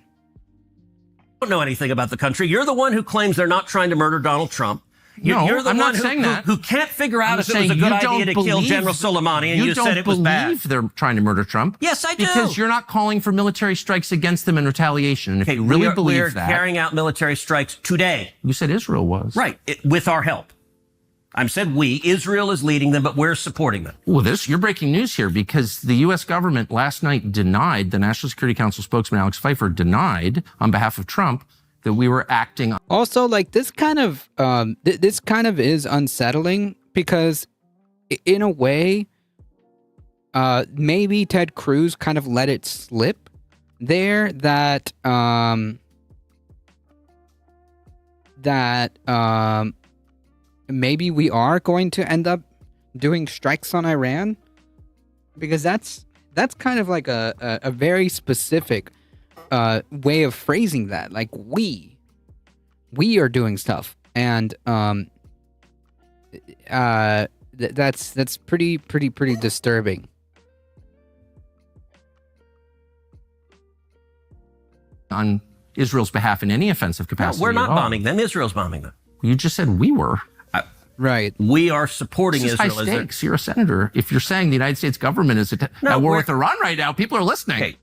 Don't know anything about the country. You're the one who claims they're not trying to murder Donald Trump. You're the I'm one not saying that. who can't figure out if it was a good idea to kill General Soleimani, and you said it was bad. You don't believe they're trying to murder Trump. Yes, I do. Because you're not calling for military strikes against them in retaliation. And if you really believe we're that... carrying out military strikes today. You said Israel was. Right, with our help. I said we. Israel is leading them, but we're supporting them. Well, you're breaking news here because the U.S. government last night denied, the National Security Council spokesman Alex Pfeiffer denied on behalf of Trump that we were acting. Also, like this kind of is unsettling because, in a way, maybe Ted Cruz kind of let it slip there that maybe we are going to end up doing strikes on Iran, because that's kind of like a very specific way of phrasing that. Like we are doing stuff, and that's pretty disturbing. On Israel's behalf in any offensive capacity. No, we're not bombing them. Israel's bombing them. You just said we were. Right. We are supporting this is Israel. High stakes. You're a senator. If you're saying the United States government is at war with Iran right now, people are listening. Okay.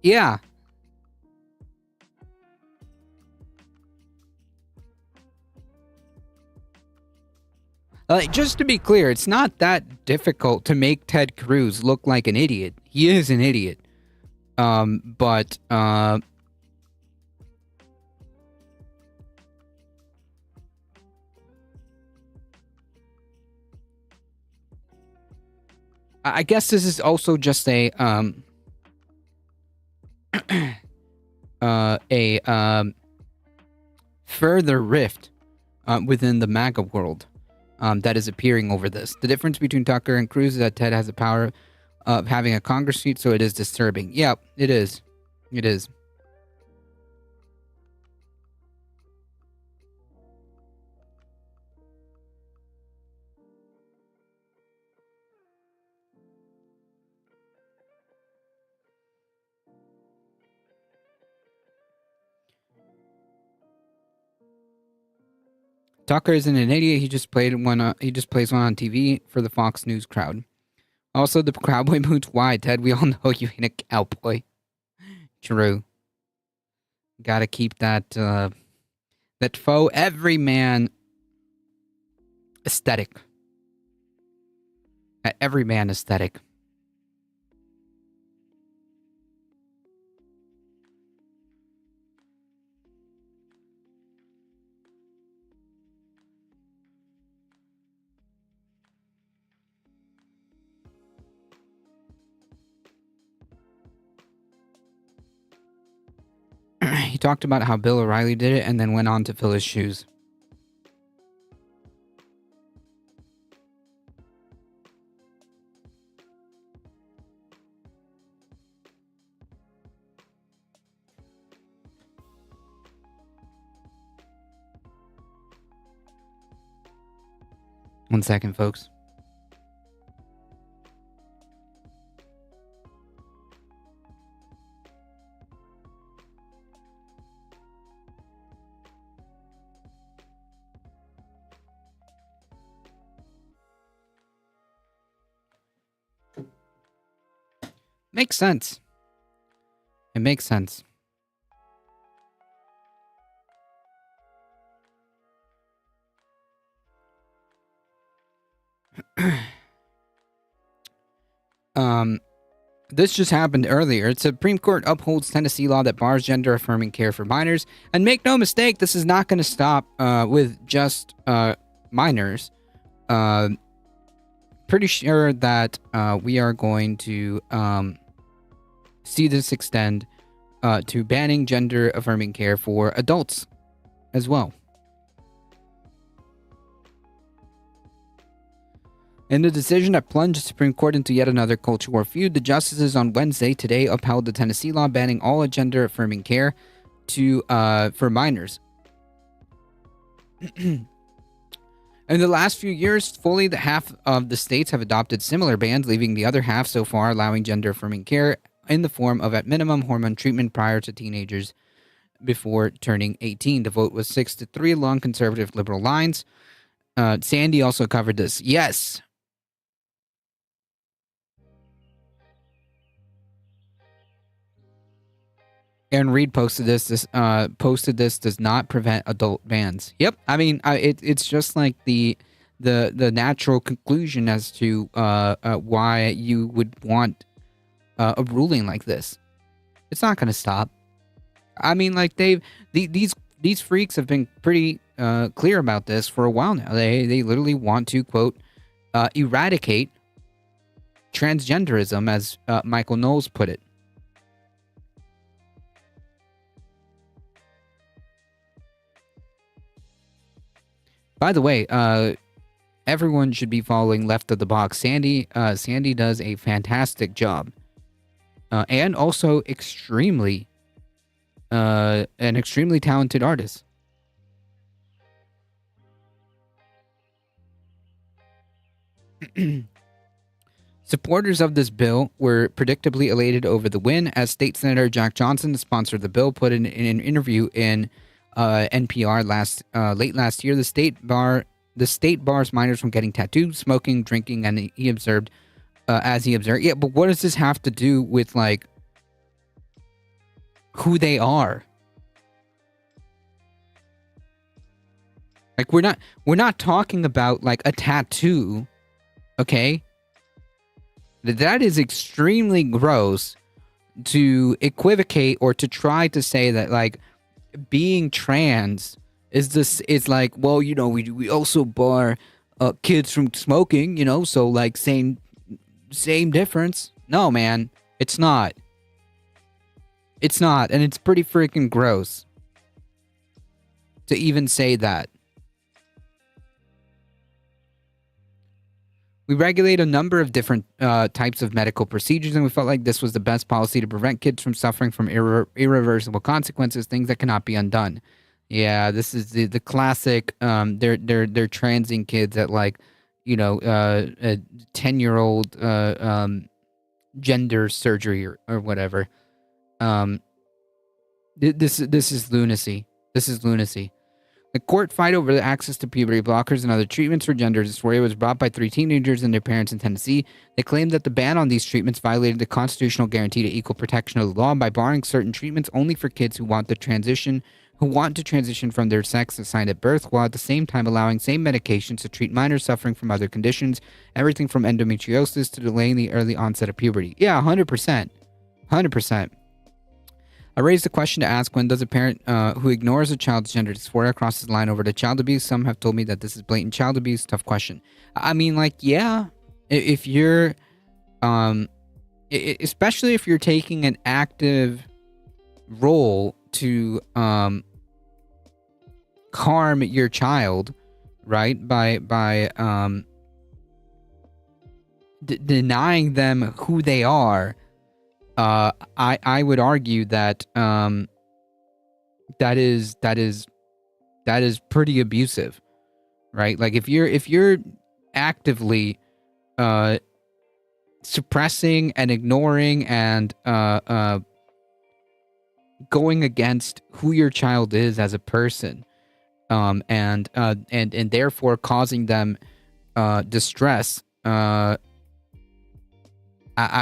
Yeah. Just to be clear, it's not that difficult to make Ted Cruz look like an idiot. He is an idiot. But I guess this is also just a further rift within the MAGA world that is appearing over this. The difference between Tucker and Cruz is that Ted has the power of having a Congress seat, so it is disturbing. Yeah, it is. It is. Tucker isn't an idiot. He just played one. He just plays one on TV for the Fox News crowd. Also, the cowboy boots. Why, Ted? We all know you ain't a cowboy. True. Got to keep that that faux everyman aesthetic. That everyman aesthetic. He talked about how Bill O'Reilly did it and then went on to fill his shoes. 1 second, folks. Makes sense. It makes sense. This just happened earlier. The Supreme Court upholds Tennessee law that bars gender-affirming care for minors. And make no mistake, this is not going to stop with just minors. Pretty sure that we are going to see this extend to banning gender-affirming care for adults as well. In the decision that plunged the Supreme Court into yet another culture war feud, the justices on Wednesday today upheld the Tennessee law banning all gender-affirming care for minors. In the last few years, fully half of the states have adopted similar bans, leaving the other half so far allowing gender-affirming care in the form of, at minimum, hormone treatment prior to teenagers before turning 18. The vote was 6-3 along conservative liberal lines. Sandy also covered this. Yes. Aaron Reed posted this. This does not prevent adult bans. Yep. I mean, it's just like the natural conclusion as to why you would want a ruling like this. It's not going to stop. I mean, like these freaks have been pretty clear about this for a while now. They literally want to, quote, eradicate transgenderism, as Michael Knowles put it. By the way, everyone should be following Left of the Box. Sandy does a fantastic job, and also an extremely talented artist. Supporters of this bill were predictably elated over the win, as State Senator Jack Johnson, the sponsor of the bill, put in an interview in NPR late last year. The state bars minors from getting tattooed, smoking, drinking, and he observed, yeah, but what does this have to do with like who they are? Like we're not talking about like a tattoo, okay? That is extremely gross to equivocate or to try to say that like being trans is like, well, you know, we also bar kids from smoking, you know, so like same difference. No, man, it's not. It's not, and it's pretty freaking gross to even say that. We regulate a number of different types of medical procedures, and we felt like this was the best policy to prevent kids from suffering from irreversible consequences, things that cannot be undone. Yeah, this is the classic. They're transing kids at like, you know, a 10-year-old gender surgery or whatever. This is lunacy. This is lunacy. The court fight over the access to puberty blockers and other treatments for gender dysphoria was brought by 3 teenagers and their parents in Tennessee. They claimed that the ban on these treatments violated the constitutional guarantee to equal protection of the law by barring certain treatments only for kids who want to transition from their sex assigned at birth, while at the same time allowing same medications to treat minors suffering from other conditions, everything from endometriosis to delaying the early onset of puberty. Yeah, 100%. 100%. I raised the question to ask, when does a parent who ignores a child's gender dysphoria cross the line over to child abuse? Some have told me that this is blatant child abuse. Tough question. I mean, like, yeah, if you're, especially if you're taking an active role to harm your child, right, by denying them who they are. I would argue that that is pretty abusive, right? Like if you're actively suppressing and ignoring and going against who your child is as a person, and therefore causing them distress. I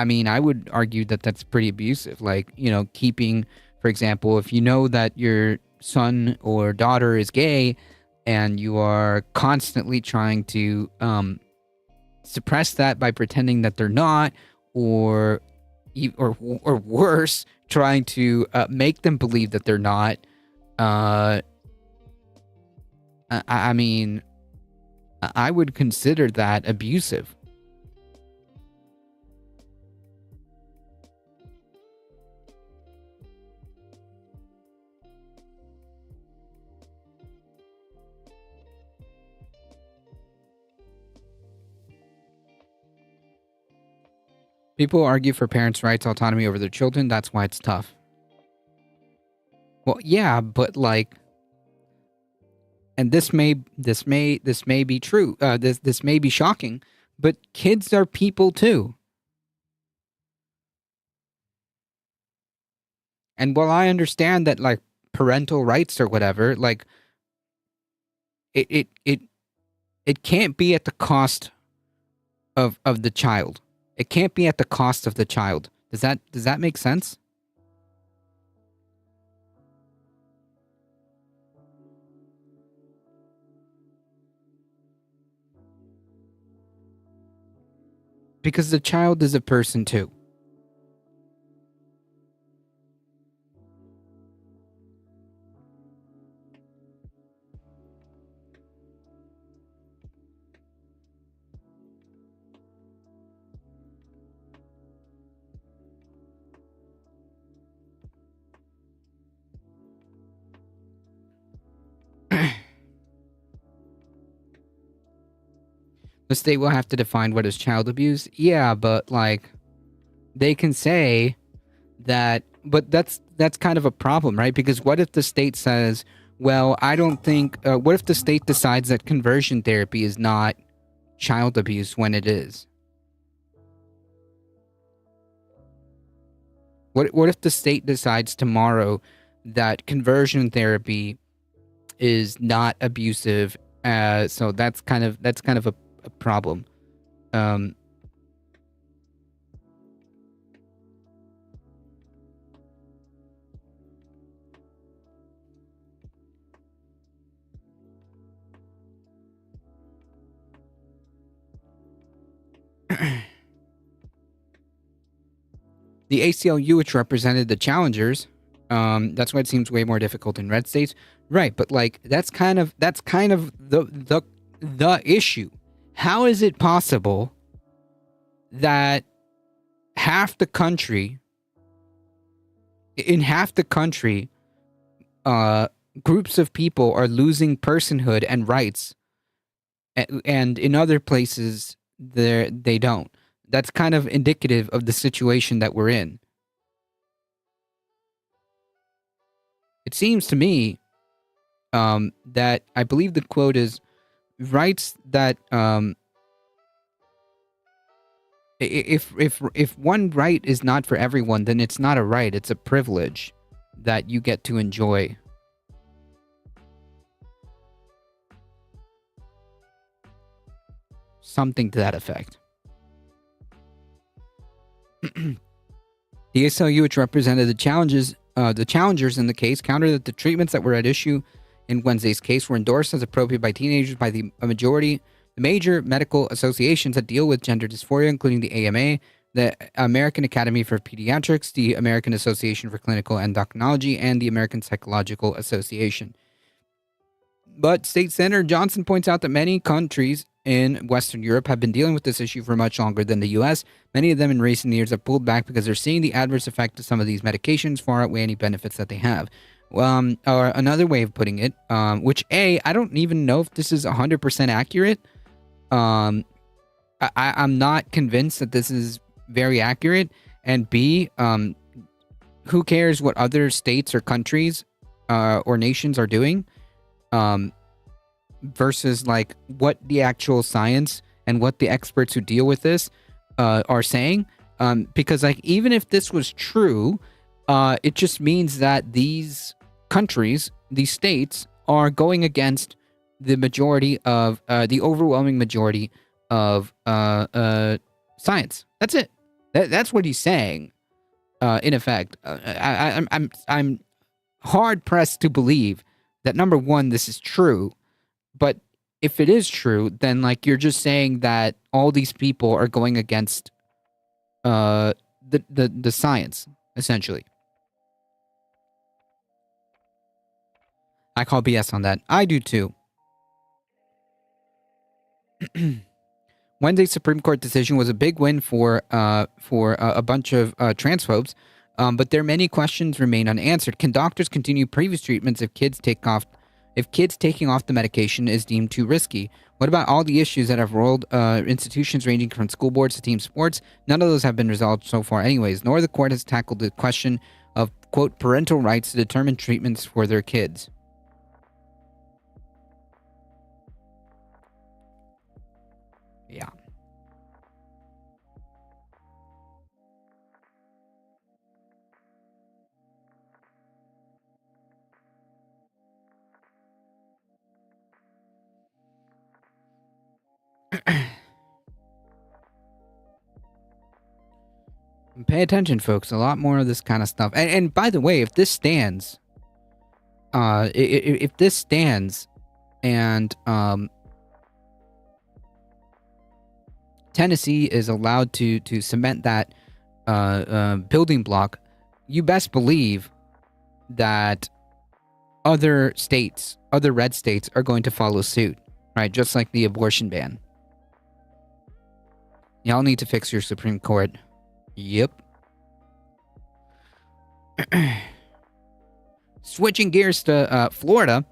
mean, I would argue that that's pretty abusive. Like, you know, keeping, for example, if you know that your son or daughter is gay and you are constantly trying to suppress that by pretending that they're not, or worse, trying to make them believe that they're not. I mean, I would consider that abusive. People argue for parents' rights, autonomy over their children. That's why it's tough. Well, yeah, but like, and this may be true. This may be shocking, but kids are people too. And while I understand that, like, parental rights or whatever, like, it can't be at the cost of the child. It can't be at the cost of the child. Does that make sense? Because the child is a person too. The state will have to define what is child abuse. Yeah, but like, they can say that, but that's kind of a problem, right? Because what if the state says, well, I don't think, what if the state decides that conversion therapy is not child abuse when it is? What if the state decides tomorrow that conversion therapy is not abusive? So that's kind of a problem. The ACLU, which represented the challengers, that's why it seems way more difficult in red states, right? But like, that's kind of the issue. How is it possible that in half the country, groups of people are losing personhood and rights, and in other places they don't? That's kind of indicative of the situation that we're in. It seems to me that, I believe the quote is, rights that if one right is not for everyone, then it's not a right, it's a privilege that you get to enjoy. Something to that effect. The ACLU, which represented the challengers in the case, countered that the treatments that were at issue in Wednesday's case were endorsed as appropriate by teenagers by the major medical associations that deal with gender dysphoria, including the AMA, the American Academy for Pediatrics, the American Association for Clinical Endocrinology, and the American Psychological Association. But State Senator Johnson points out that many countries in Western Europe have been dealing with this issue for much longer than the U.S. Many of them in recent years have pulled back because they're seeing the adverse effect of some of these medications far outweigh any benefits that they have. Or another way of putting it, which I don't even know if this is 100% accurate. I'm not convinced that this is very accurate. And B, who cares what other states or countries or nations are doing versus like what the actual science and what the experts who deal with this are saying. Because like even if this was true, it just means that these countries, these states, are going against the majority of the overwhelming majority of science. That's it. That's what he's saying. In effect, I'm hard pressed to believe that number one, this is true, but if it is true, then like you're just saying that all these people are going against the science, essentially. I call BS on that. I do too. Wednesday's Supreme Court decision was a big win for a bunch of transphobes, but there many questions remain unanswered. Can doctors continue previous treatments if kids taking off the medication is deemed too risky? What about all the issues that have rolled institutions ranging from school boards to team sports? None of those have been resolved so far anyways, nor the court has tackled the question of, quote, parental rights to determine treatments for their kids. Yeah. Pay attention, folks. A lot more of this kind of stuff. And by the way, if this stands, if this stands, and Tennessee is allowed to cement that building block, you best believe that other states, other red states, are going to follow suit, right? Just like the abortion ban. Y'all need to fix your Supreme Court. Yep. Switching gears to Florida.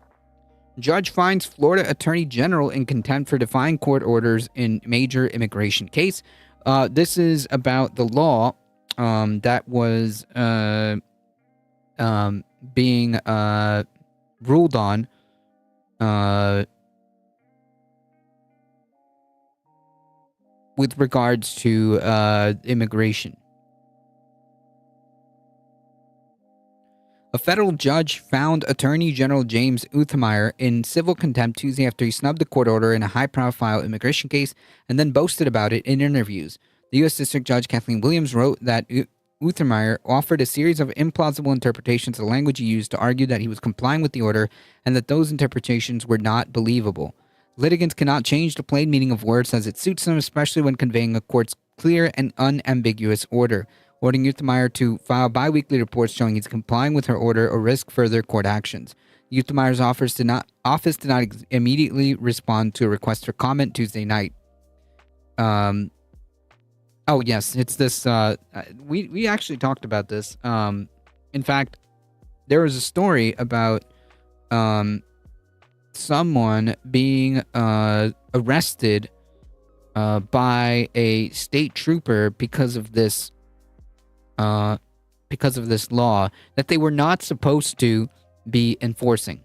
Judge finds Florida Attorney General in contempt for defying court orders in major immigration case. This is about the law that was being ruled on with regards to immigration. A federal judge found Attorney General James Uthmeier in civil contempt Tuesday after he snubbed the court order in a high-profile immigration case and then boasted about it in interviews. The U.S. District Judge Kathleen Williams wrote that Uthmeier offered a series of implausible interpretations of the language he used to argue that he was complying with the order and that those interpretations were not believable. Litigants cannot change the plain meaning of words as it suits them, especially when conveying a court's clear and unambiguous order, ordering Uthmeier to file bi-weekly reports showing he's complying with her order or risk further court actions. Uthmeier's office did not immediately respond to a request for comment Tuesday night. Oh yes, it's this. We actually talked about this. In fact, there was a story about someone being arrested by a state trooper because of this law that they were not supposed to be enforcing.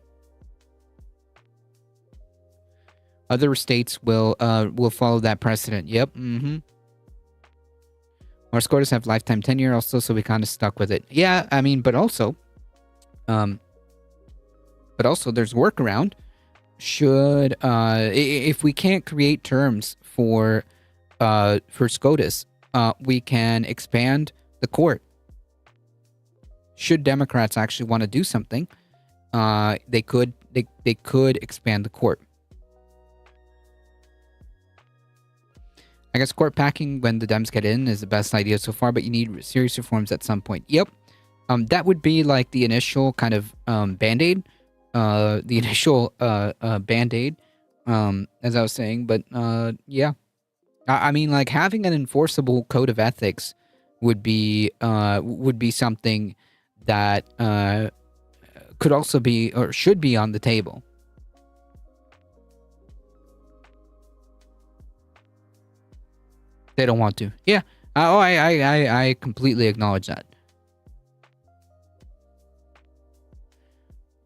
Other states will follow that precedent. Yep. Our SCOTUS have lifetime tenure also, so we kind of stuck with it. Yeah, I mean, but also there's workaround. Should if we can't create terms for SCOTUS, we can expand the court. Should Democrats actually want to do something, they could expand the court. I guess court packing when the Dems get in is the best idea so far, but you need serious reforms at some point. Yep. That would be like the initial kind of band-aid. As I was saying, but yeah. I mean, like having an enforceable code of ethics would be something that could also be or should be on the table. They don't want to. Yeah. I completely acknowledge that.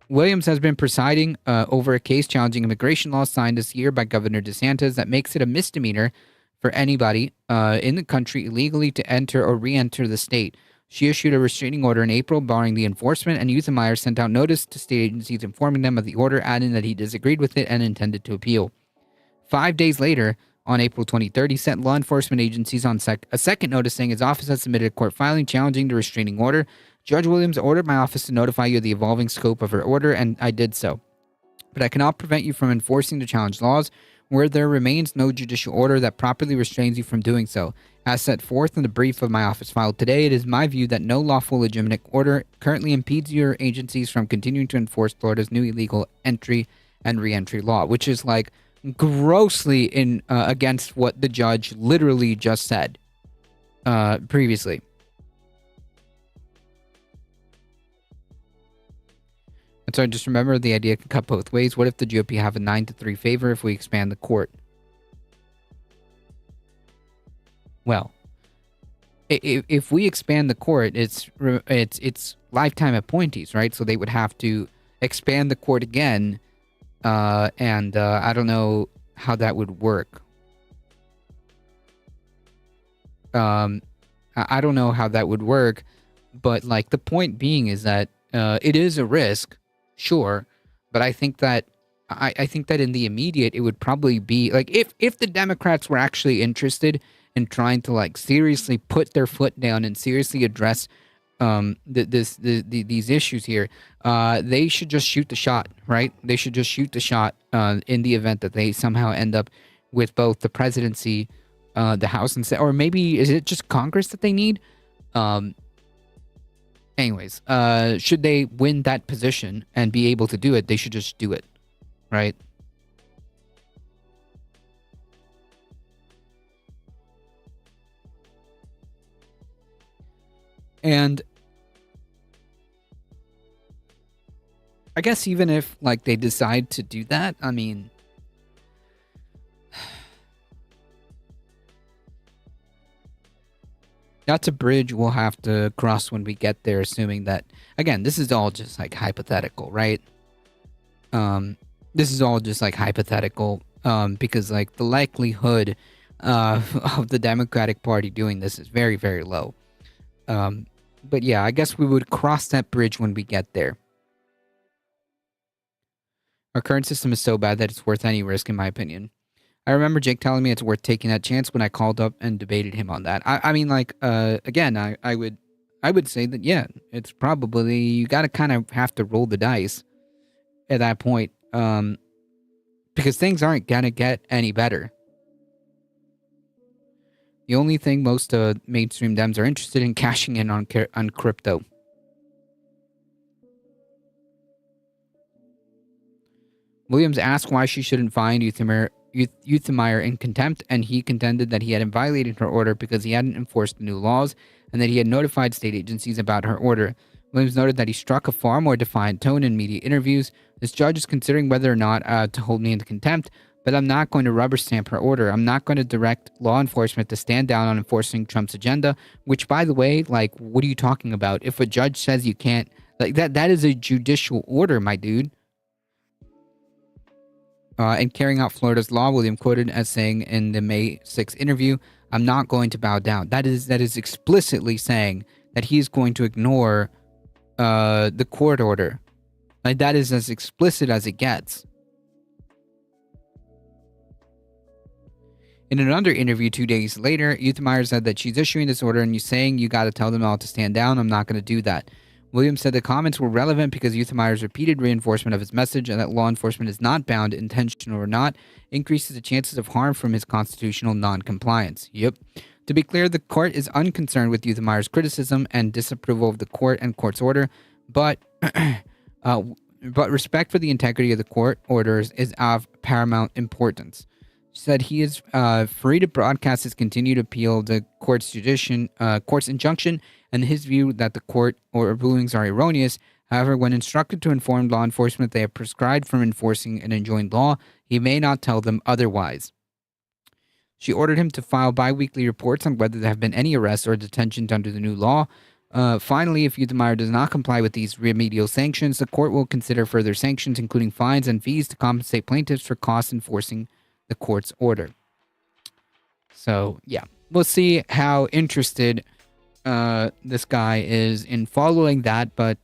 Williams has been presiding over a case challenging immigration laws signed this year by Governor DeSantis that makes it a misdemeanor for anybody in the country illegally to enter or re-enter the state. She issued a restraining order in April barring the enforcement, and Uthemeyer sent out notice to state agencies informing them of the order, adding that he disagreed with it and intended to appeal. 5 days later, on April 23rd, he sent law enforcement agencies on a second notice saying his office had submitted a court filing challenging the restraining order. Judge Williams ordered my office to notify you of the evolving scope of her order, and I did so. But I cannot prevent you from enforcing the challenged laws where there remains no judicial order that properly restrains you from doing so. As set forth in the brief of my office filed today, it is my view that no lawful legitimate order currently impedes your agencies from continuing to enforce Florida's new illegal entry and re-entry law, which is like grossly in against what the judge literally just said previously. And so just remember, the idea can cut both ways. What if the GOP have a 9-3 favor if we expand the court? Well, if we expand the court, it's lifetime appointees, right? So they would have to expand the court again, and I don't know how that would work. I don't know how that would work, but like the point being is that it is a risk, sure, but I think that I think that in the immediate it would probably be like if the Democrats were actually interested in trying to like seriously put their foot down and seriously address these issues here, they should just shoot the shot, right? They should just shoot the shot in the event that they somehow end up with both the presidency, the House and Senate, or maybe is it just Congress that they need? Anyways, should they win that position and be able to do it, they should just do it, right? And I guess even if like they decide to do that, I mean, that's a bridge we'll have to cross when we get there, assuming that, again, this is all just like hypothetical, right? This is all just like hypothetical, because like the likelihood of the Democratic Party doing this is very, very low. But yeah, I guess we would cross that bridge when we get there. Our current system is so bad that it's worth any risk, in my opinion. I remember Jake telling me it's worth taking that chance when I called up and debated him on that. I mean, like, again, I would say that, yeah, it's probably, you got to kind of have to roll the dice at that point, because things aren't going to get any better. The only thing most mainstream Dems are interested in cashing in on crypto. Williams asked why she shouldn't find Uthemeyer in contempt, and he contended that he hadn't violated her order because he hadn't enforced the new laws and that he had notified state agencies about her order. Williams noted that he struck a far more defiant tone in media interviews. This judge is considering whether or not to hold me into contempt, but I'm not going to rubber stamp her order. I'm not going to direct law enforcement to stand down on enforcing Trump's agenda, which, by the way, like, what are you talking about? If a judge says you can't, like, that is a judicial order, my dude. And carrying out Florida's law, William quoted as saying in the May 6th interview, "I'm not going to bow down." That is explicitly saying that he's going to ignore the court order. Like, that is as explicit as it gets. In another interview 2 days later, Uthemeyer said that she's issuing this order and you're saying you got to tell them all to stand down. I'm not going to do that. Williams said the comments were relevant because Uthemeyer's repeated reinforcement of his message and that law enforcement is not bound, intentional or not, increases the chances of harm from his constitutional non-compliance. Yep. To be clear, the court is unconcerned with Uthemeyer's criticism and disapproval of the court and court's order, but respect for the integrity of the court orders is of paramount importance. She said he is free to broadcast his continued appeal to court's injunction and his view that the court or rulings are erroneous. However, when instructed to inform law enforcement they have prescribed from enforcing an enjoined law, he may not tell them otherwise. She ordered him to file bi-weekly reports on whether there have been any arrests or detentions under the new law. Finally, if Untermeyer does not comply with these remedial sanctions, the court will consider further sanctions, including fines and fees, to compensate plaintiffs for costs enforcing the court's order. So, yeah, we'll see how interested this guy is in following that, but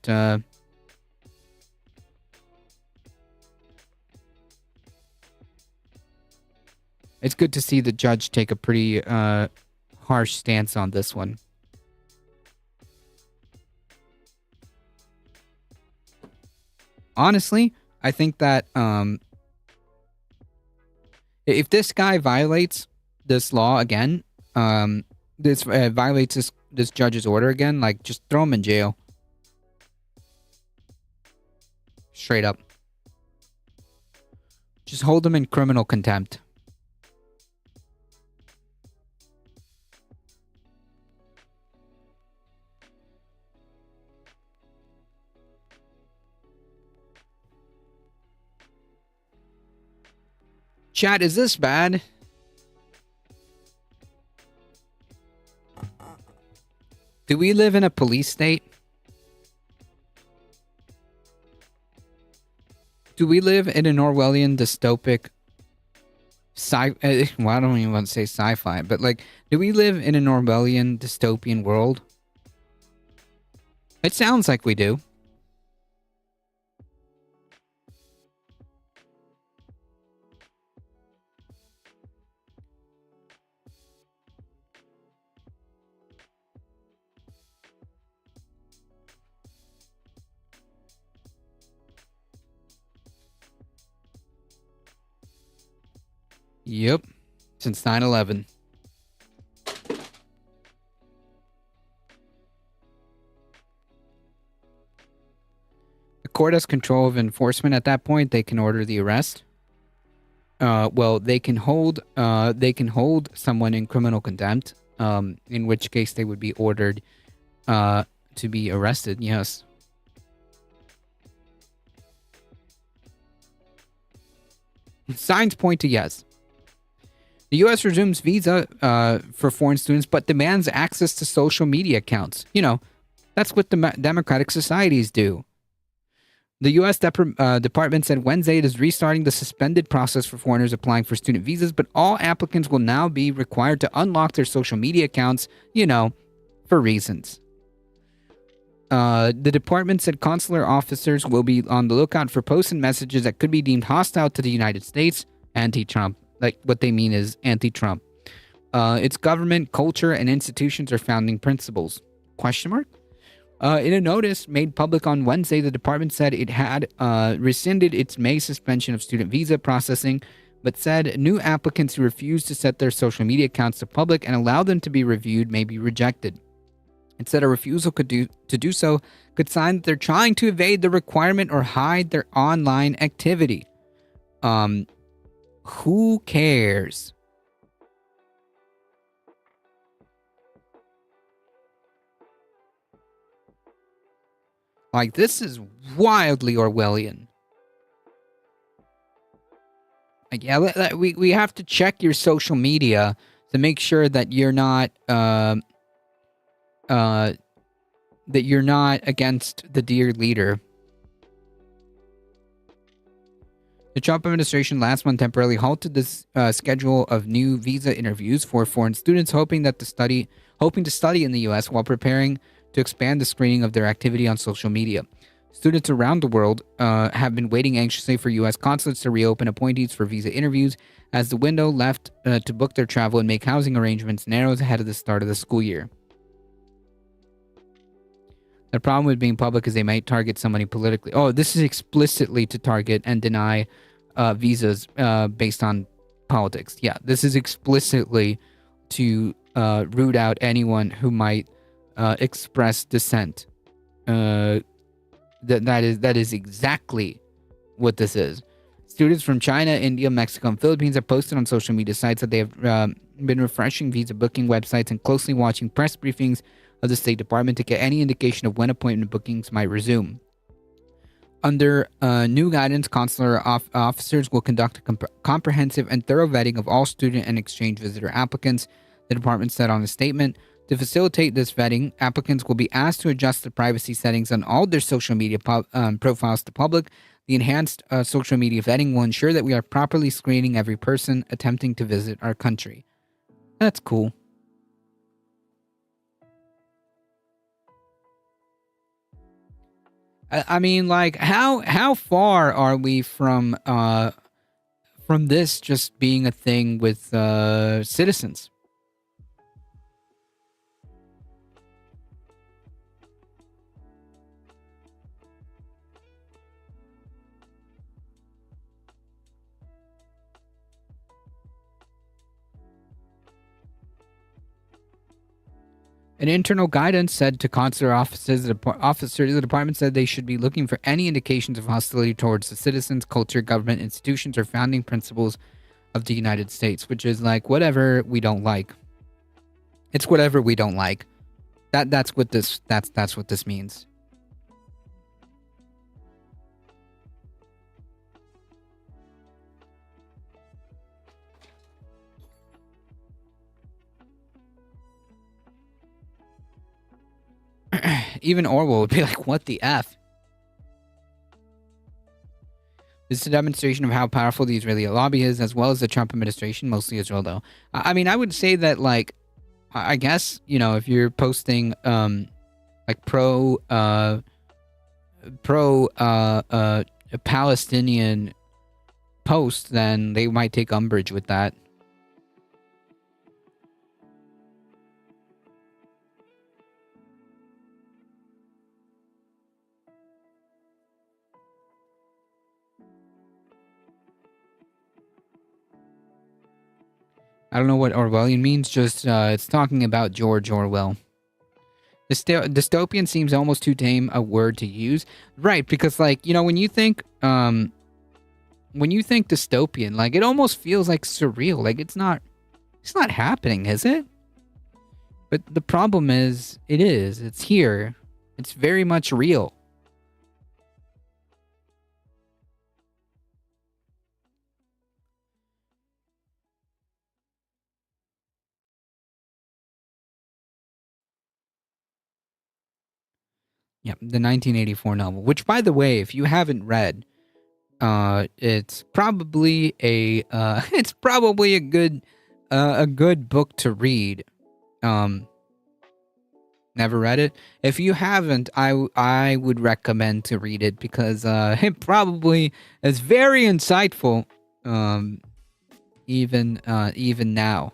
it's good to see the judge take a pretty harsh stance on this one. Honestly, I think that if this guy violates this law again, violates this judge's order again, like, just throw him in jail. Straight up. Just hold him in criminal contempt. Chat, is this bad? Do we live in a police state? Do we live in an Orwellian dystopic well, I don't even want to say sci-fi, but like, do we live in an Orwellian dystopian world? It sounds like we do. Yep, since 9/11. The court has control of enforcement at that point. They can order the arrest. Well, they can hold someone in criminal contempt, in which case they would be ordered to be arrested, yes. Signs point to yes. The U.S. resumes visa for foreign students, but demands access to social media accounts. You know, that's what democratic societies do. The U.S. Department said Wednesday it is restarting the suspended process for foreigners applying for student visas, but all applicants will now be required to unlock their social media accounts, you know, for reasons. The department said consular officers will be on the lookout for posts and messages that could be deemed hostile to the United States, anti-Trump. Like, what they mean is anti-Trump. Its government, culture, and institutions are founding principles. Question mark? In a notice made public on Wednesday, the department said it had rescinded its May suspension of student visa processing, but said new applicants who refuse to set their social media accounts to public and allow them to be reviewed may be rejected. It said a refusal to do so could sign that they're trying to evade the requirement or hide their online activity. Who cares? Like, this is wildly Orwellian. Like, yeah, we have to check your social media to make sure that you're not against the dear leader. The Trump administration last month temporarily halted this schedule of new visa interviews for foreign students, hoping to study in the U.S. while preparing to expand the screening of their activity on social media. Students around the world have been waiting anxiously for U.S. consulates to reopen appointees for visa interviews as the window left to book their travel and make housing arrangements narrows ahead of the start of the school year. The problem with being public is they might target somebody politically. Oh, this is explicitly to target and deny visas based on politics. Yeah, this is explicitly to root out anyone who might express dissent. That is exactly what this is. Students from China, India, Mexico, and Philippines have posted on social media sites that they have been refreshing visa booking websites and closely watching press briefings of the State Department to get any indication of when appointment bookings might resume. Under new guidance, consular officers will conduct a comprehensive and thorough vetting of all student and exchange visitor applicants, the department said on a statement. To facilitate this vetting, applicants will be asked to adjust the privacy settings on all their social media profiles to public. The enhanced social media vetting will ensure that we are properly screening every person attempting to visit our country. That's cool. I mean, like, how far are we from this just being a thing with citizens? An internal guidance said to consular officers, the department said they should be looking for any indications of hostility towards the citizens, culture, government, institutions, or founding principles of the United States, which is like whatever we don't like. It's whatever we don't like. That's what this means. Even Orwell would be like, what the F? This is a demonstration of how powerful the Israeli lobby is, as well as the Trump administration, mostly Israel, though. I mean, I would say that, like, I guess, you know, if you're posting, like, Palestinian posts, then they might take umbrage with that. I don't know what Orwellian means, just it's talking about George Orwell. Dystopian seems almost too tame a word to use. Right, because, like, you know, when you think dystopian, like, it almost feels like surreal. Like, it's not happening, is it? But the problem is, it is. It's here. It's very much real. Yeah, the 1984 novel, which, by the way, if you haven't read, it's probably a good book to read. Never read it. If you haven't, I would recommend to read it because it probably is very insightful. Even now.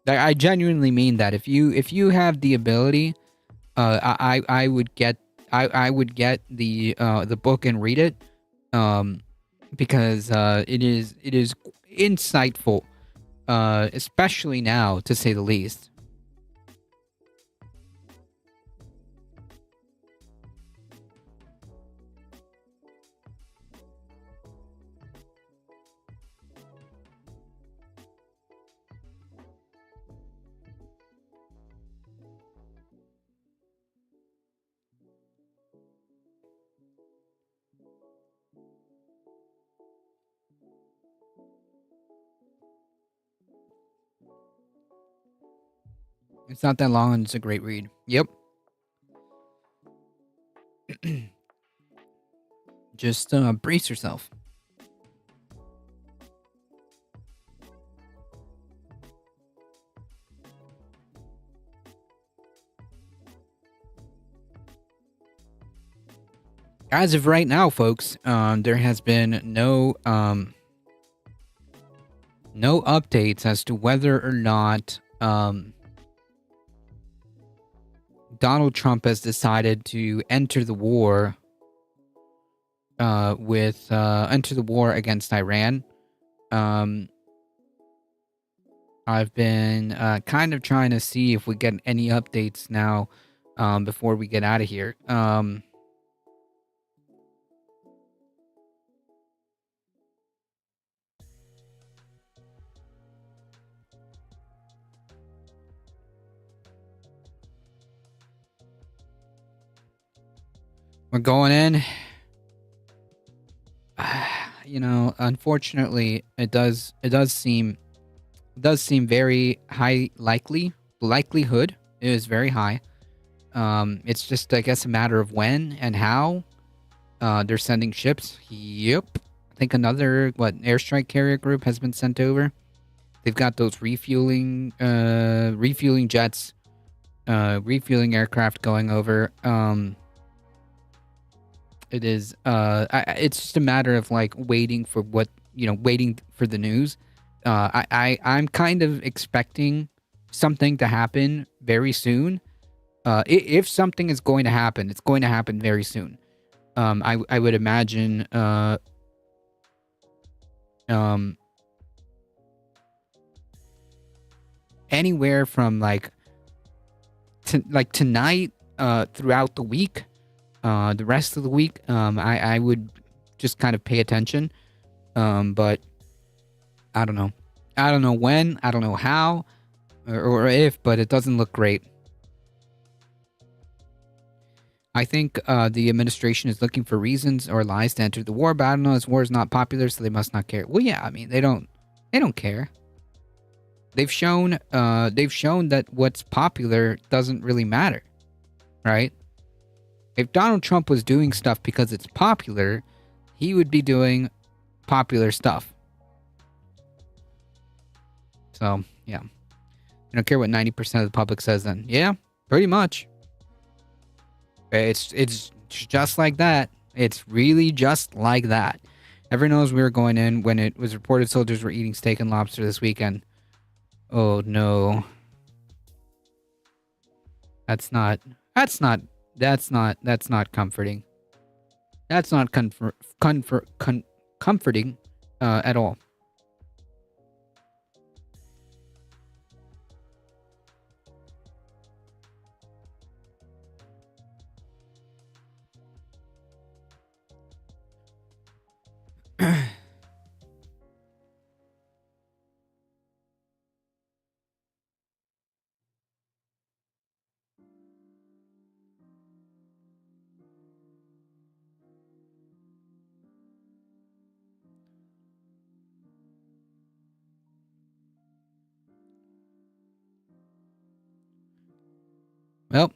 I genuinely mean that. If you have the ability, I would get the book and read it, because it is insightful, especially now, to say the least. It's not that long and it's a great read. Yep. Just brace yourself. As of right now, folks, there has been no updates as to whether or not Donald Trump has decided to enter the war against Iran. I've been kind of trying to see if we get any updates now before we get out of here. We're going in. You know, unfortunately, it does seem very high likely. The likelihood is very high. It's just, I guess, a matter of when and how. They're sending ships. Yep. I think another airstrike carrier group has been sent over. They've got those refueling jets, refueling aircraft going over. It is it's just a matter of like waiting for waiting for the news. I'm kind of expecting something to happen very soon. If something is going to happen, it's going to happen very soon. I would imagine anywhere from tonight throughout the week. The rest of the week, I would just kind of pay attention. But I don't know. I don't know when. I don't know how or if, but it doesn't look great. I think the administration is looking for reasons or lies to enter the war, but I don't know. This war is not popular, so they must not care. Well, yeah, I mean, they don't care. They've shown that what's popular doesn't really matter, right? If Donald Trump was doing stuff because it's popular, he would be doing popular stuff. So, yeah. I don't care what 90% of the public says then. Yeah, pretty much. It's just like that. It's really just like that. Everyone knows we were going in when it was reported soldiers were eating steak and lobster this weekend. Oh, no. That's not comforting. That's not comforting at all. Well,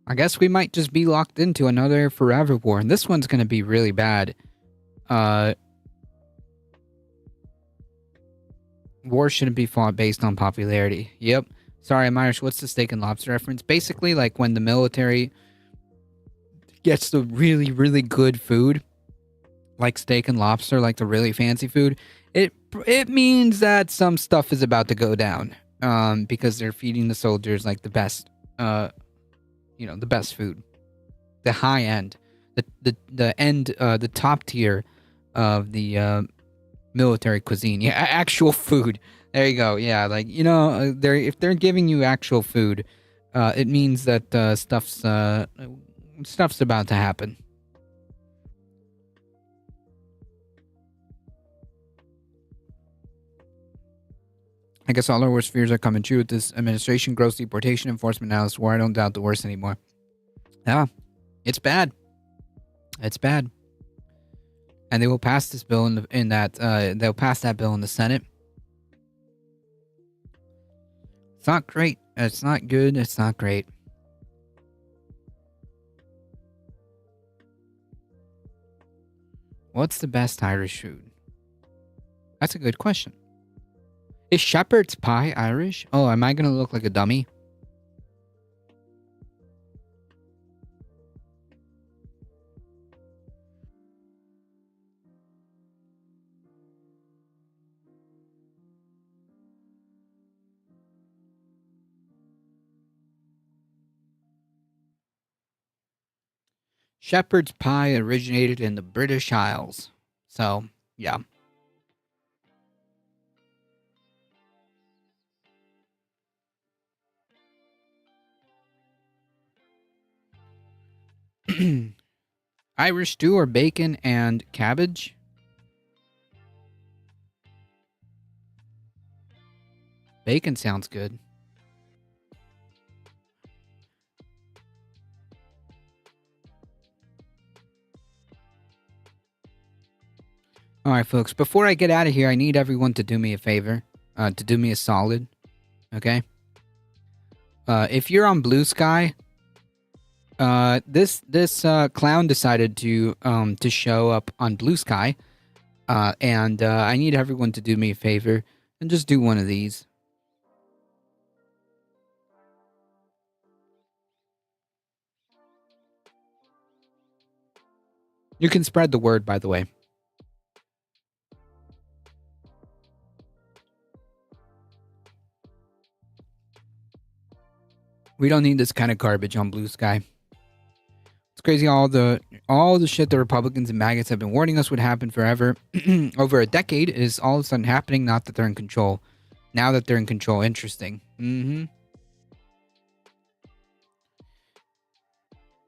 I guess we might just be locked into another forever war, and this one's going to be really bad. War shouldn't be fought based on popularity. Yep. Sorry, I'm Irish. What's the steak and lobster reference? Basically, like when the military gets the really, really good food, like steak and lobster, like the really fancy food, it means that some stuff is about to go down. Because they're feeding the soldiers like the best, the best food, the high end, the top tier of the military cuisine. Yeah, actual food. There you go. Yeah, like if they're giving you actual food, it means that stuff's about to happen. I guess all our worst fears are coming true with this administration. Gross deportation, enforcement, now this war. I don't doubt the worst anymore. Yeah, it's bad. It's bad. And they will pass this bill they'll pass that bill in the Senate. It's not great. It's not good. It's not great. What's the best Irish food? That's a good question. Is shepherd's pie Irish? Oh, am I going to look like a dummy? Shepherd's pie originated in the British Isles. So, yeah. Irish stew or bacon and cabbage? Bacon sounds good. All right, folks. Before I get out of here, I need everyone to do me a favor, to do me a solid. Okay. If you're on Blue Sky, this clown decided to show up on Blue Sky, and I need everyone to do me a favor and just do one of these. You can spread the word, by the way. We don't need this kind of garbage on Blue Sky. It's crazy all the shit the Republicans and maggots have been warning us would happen forever. Over a decade is all of a sudden happening, not that they're in control. Now that they're in control, interesting.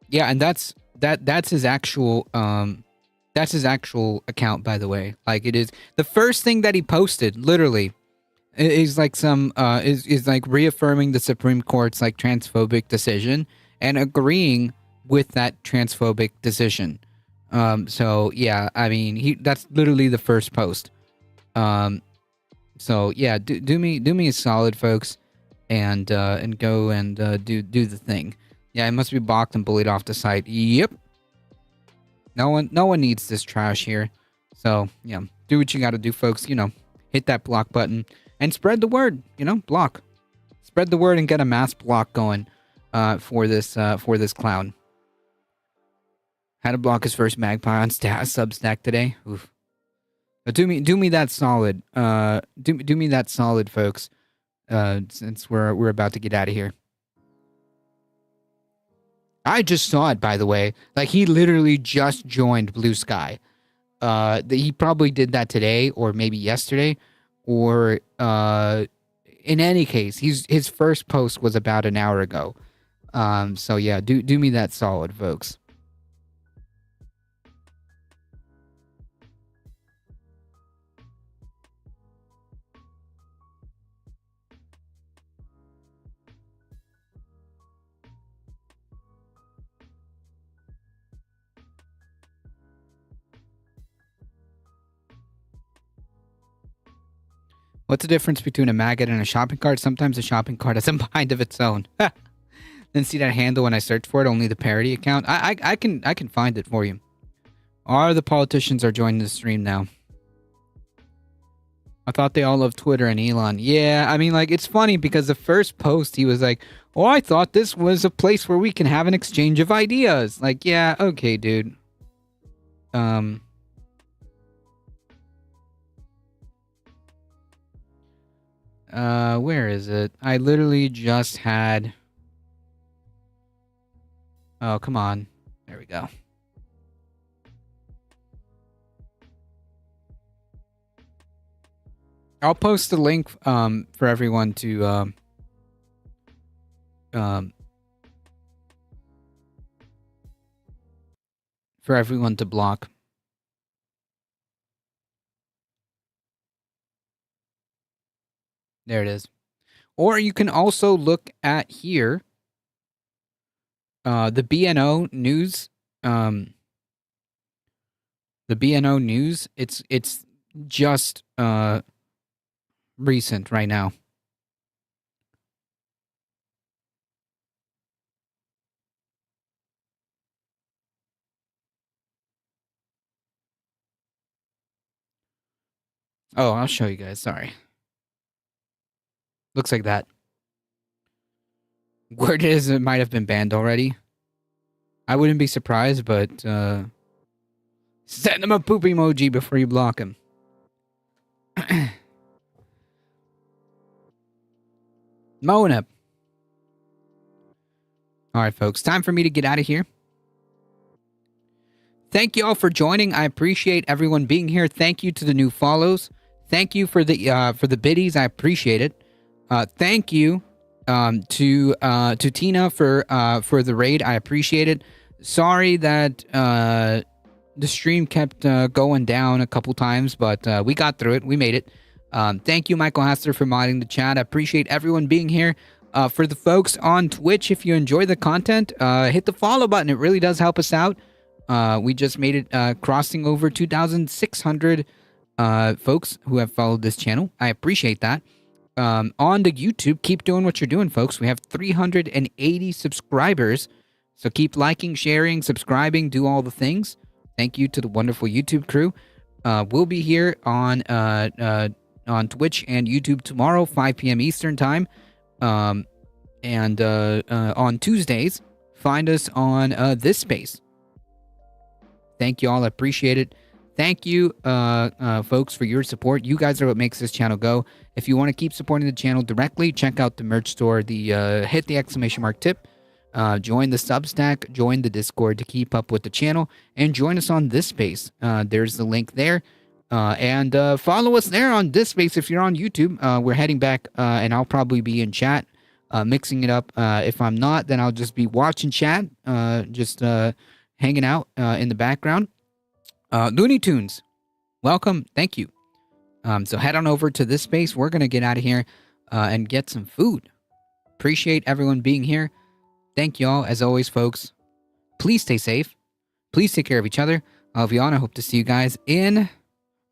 Yeah, and that's his actual account, by the way. Like, it is the first thing that he posted, literally, is like is like reaffirming the Supreme Court's like transphobic decision and agreeing with that transphobic decision. So yeah, I mean, that's literally the first post. So yeah, do me a solid, folks, and go and do the thing. Yeah, it must be blocked and bullied off the site. Yep. No one needs this trash here. So yeah, do what you got to do, folks. You know, hit that block button. And spread the word, block. Spread the word and get a mass block going for this clown. Had to block his first magpie on Substack today. Oof. But do me that solid. Do me that solid, folks. Since we're about to get out of here. I just saw it, by the way. Like, he literally just joined Blue Sky. He probably did that today or maybe yesterday. Or, in any case, his first post was about an hour ago. So yeah, do me that solid, folks. What's the difference between a maggot and a shopping cart? Sometimes a shopping cart has a mind of its own. Didn't see that handle when I searched for it, only the parody account. I can find it for you. All the politicians are joining the stream now. I thought they all loved Twitter and Elon. Yeah, I mean, like, it's funny because the first post he was like, "Oh, I thought this was a place where we can have an exchange of ideas." Like, yeah, okay, dude. Where is it? I literally just had... Oh, come on. There we go. I'll post the link for everyone to block. There it is. Or you can also look at here, the BNO news. The BNO news. It's just recent right now. Oh, I'll show you guys. Sorry. Looks like that. Word is it might have been banned already. I wouldn't be surprised, but send him a poop emoji before you block him. Mona. Alright, folks. Time for me to get out of here. Thank you all for joining. I appreciate everyone being here. Thank you to the new follows. Thank you for the biddies. I appreciate it. Thank you to Tina for the raid. I appreciate it. Sorry that the stream kept going down a couple times, but we got through it. We made it. Thank you, Michael Haster, for modding the chat. I appreciate everyone being here. For the folks on Twitch, if you enjoy the content, hit the follow button. It really does help us out. We just made it crossing over 2,600 folks who have followed this channel. I appreciate that. On the YouTube, keep doing what you're doing, folks. We have 380 subscribers. So keep liking, sharing, subscribing, do all the things. Thank you to the wonderful YouTube crew. We'll be here on Twitch and YouTube tomorrow, 5 p.m. Eastern time. And on Tuesdays, find us on this space. Thank you all. I appreciate it. Thank you, folks, for your support. You guys are what makes this channel go. If you want to keep supporting the channel directly, check out the merch store. Hit the exclamation mark tip. Join the Substack. Join the Discord to keep up with the channel. And join us on this space. There's the link there. And follow us there on this space if you're on YouTube. We're heading back, and I'll probably be in chat, mixing it up. If I'm not, then I'll just be watching chat, just hanging out in the background. Looney Tunes, welcome. Thank you. So head on over to this space. We're going to get out of here and get some food. Appreciate everyone being here. Thank you all. As always, folks, please stay safe. Please take care of each other. I'll be on. I hope to see you guys in...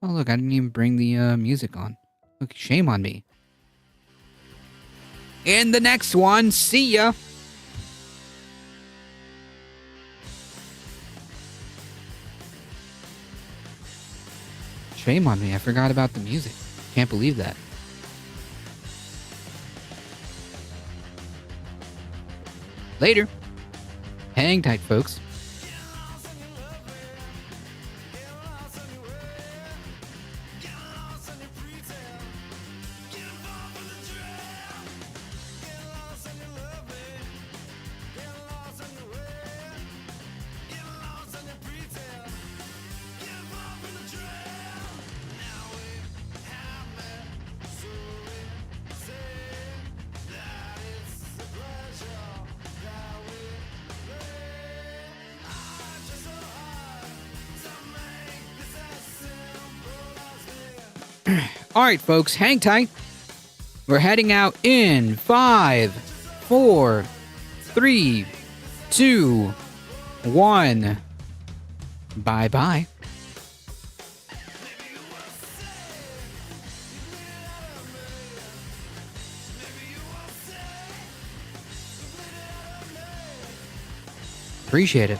Oh, look, I didn't even bring the music on. Look, shame on me. In the next one, see ya. Shame on me, I forgot about the music. Can't believe that. Later. Hang tight, folks. All right, folks, hang tight. We're heading out in 5, 4, 3, 2, 1. Bye-bye. Appreciate it.